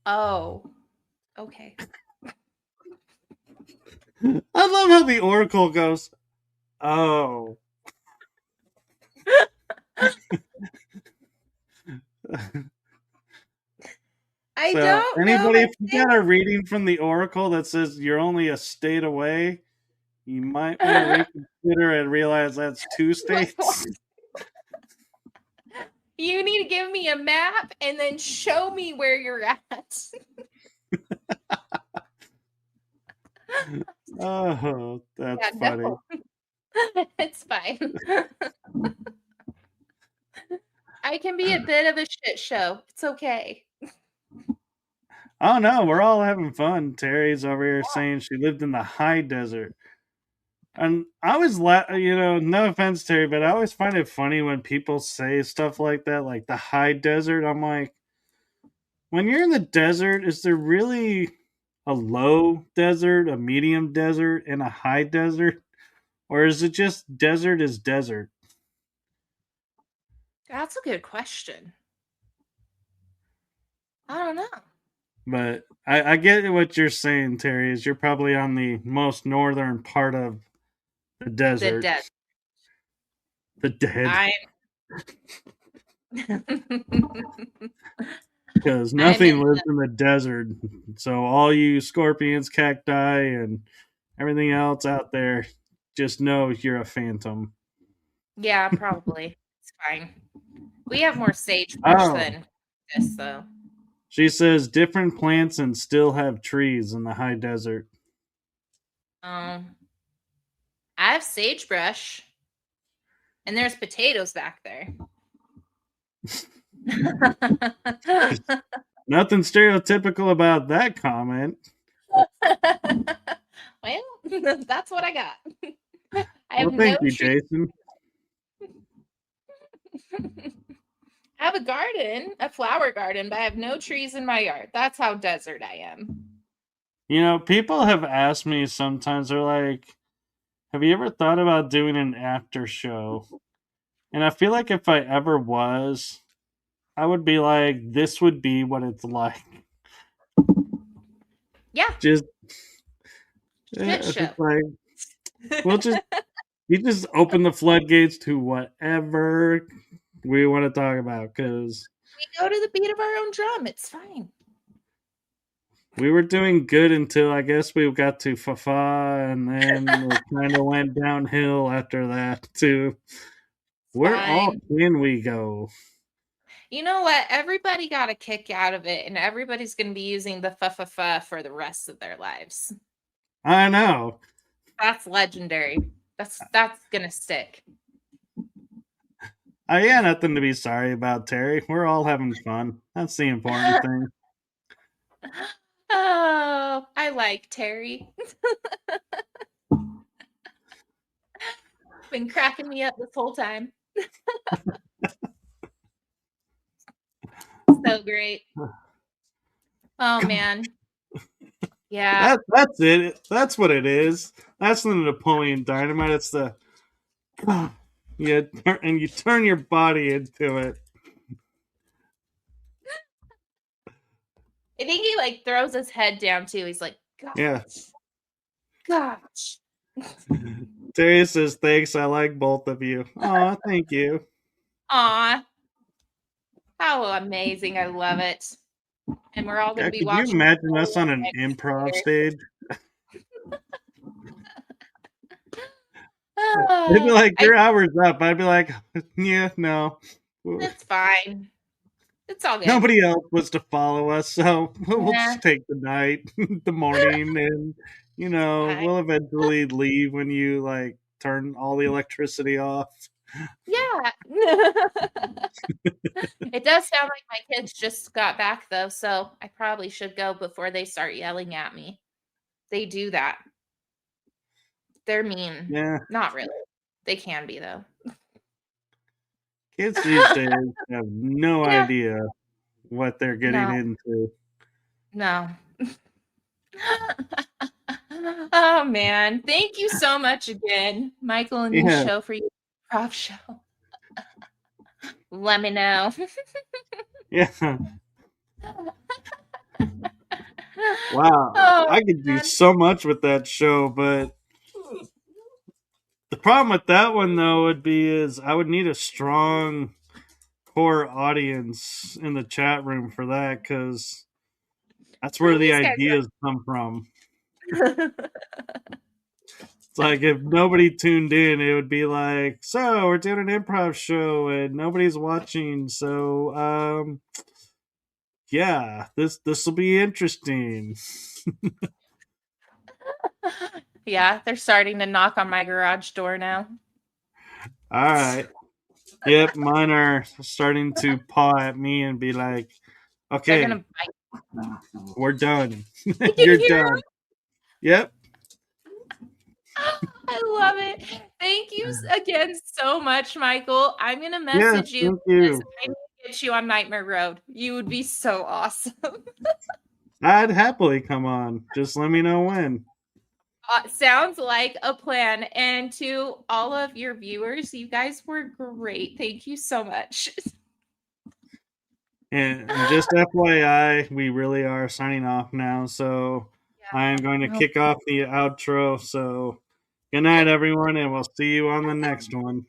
Oh, okay. I love how the Oracle goes, oh. I So, don't know anybody, my if you state. got a reading from the Oracle that says you're only a state away, you might want to reconsider and realize that's 2 states. You need to give me a map and then show me where you're at. Oh, that's funny. No. It's fine. I can be a bit of a shit show. It's okay. Oh no, we're all having fun. Terry's over here saying she lived in the high desert. And I always, no offense, Terry, but I always find it funny when people say stuff like that, like the high desert. I'm like, when you're in the desert, is there really a low desert, a medium desert, and a high desert? Or is it just desert is desert? That's a good question. I don't know. But I get what you're saying, Terry, is you're probably on the most northern part of the The desert. dead. The dead. I'm Because I'm nothing in lives in the desert. So all you scorpions, cacti, and everything else out there, just know you're a phantom. yeah, probably. It's fine. We have more sagebrush Oh, than this, though. she says different plants and still have trees in the high desert. I have sagebrush, and there's potatoes back there. Nothing stereotypical about that comment. Well, that's what I got. I have Well, no thank you, trees. Jason. I have a garden, a flower garden, but I have no trees in my yard. That's how desert I am. You know, people have asked me sometimes, they're like, have you ever thought about doing an after show? And I feel like if I ever was, I would be like, this would be what it's like. Yeah, Just, shit show. it's like, you just open the floodgates to whatever we want to talk about, because We go to the beat of our own drum. It's fine. we were doing good until I guess we got to Fafa, and then we kind of went downhill after that to where all Fine. can we go? You know what? Everybody got a kick out of it, and everybody's going to be using the fa for the rest of their lives. I know. That's legendary. That's going to stick. I got nothing to be sorry about, Terry. We're all having fun. That's the important thing. Oh, I like Terry. Been cracking me up this whole time. So great. Oh man. Yeah. That's it. That's what it is. That's the Napoleon Dynamite. It's the you turn your body into it. I think he like throws his head down too. He's like, gosh. Yeah. Gosh. Terry says, thanks. I like both of you. Aw, thank you. Aw. How amazing. I love it. And we're all going to be Could watching. you imagine us on an improv stage? They'd be like, your hour's up. I'd be like, yeah, no. It's fine. It's all good. Nobody else was to follow us, so we'll just take the night, the morning, and, I we'll eventually leave when you like turn all the electricity off. Yeah. It does sound like my kids just got back though, so I probably should go before they start yelling at me. They do that. They're mean. Yeah, Not really. They can be though. kids these days have no Yeah. idea what they're getting No. into. No. Oh man. Thank you so much again, Michael, and new Yeah, show for you. Prop show. Let me know. yeah. Wow, Oh I could do man. so much with that show, but the problem with that one though would be is I would need a strong core audience in the chat room for that because that's where Oh, the these guys ideas come from. are It's like if nobody tuned in, it would be like, so we're doing an improv show and nobody's watching, so yeah, this will be interesting. Yeah, they're starting to knock on my garage door now. All right. Yep, mine are starting to paw at me and be like, They're okay, gonna bite. we're done. I can You're hear done. Yep. I love it. Thank you again so much, Michael. I'm going to Yes, message you thank because you. I need to get you on Nightmare Road. You would be so awesome. I'd happily come on. Just let me know when. Sounds like a plan. And to all of your viewers, you guys were great. Thank you so much. And just FYI, we really are signing off now. So I am going to Yeah. kick off the outro. So good night, everyone, and we'll see you on the next one.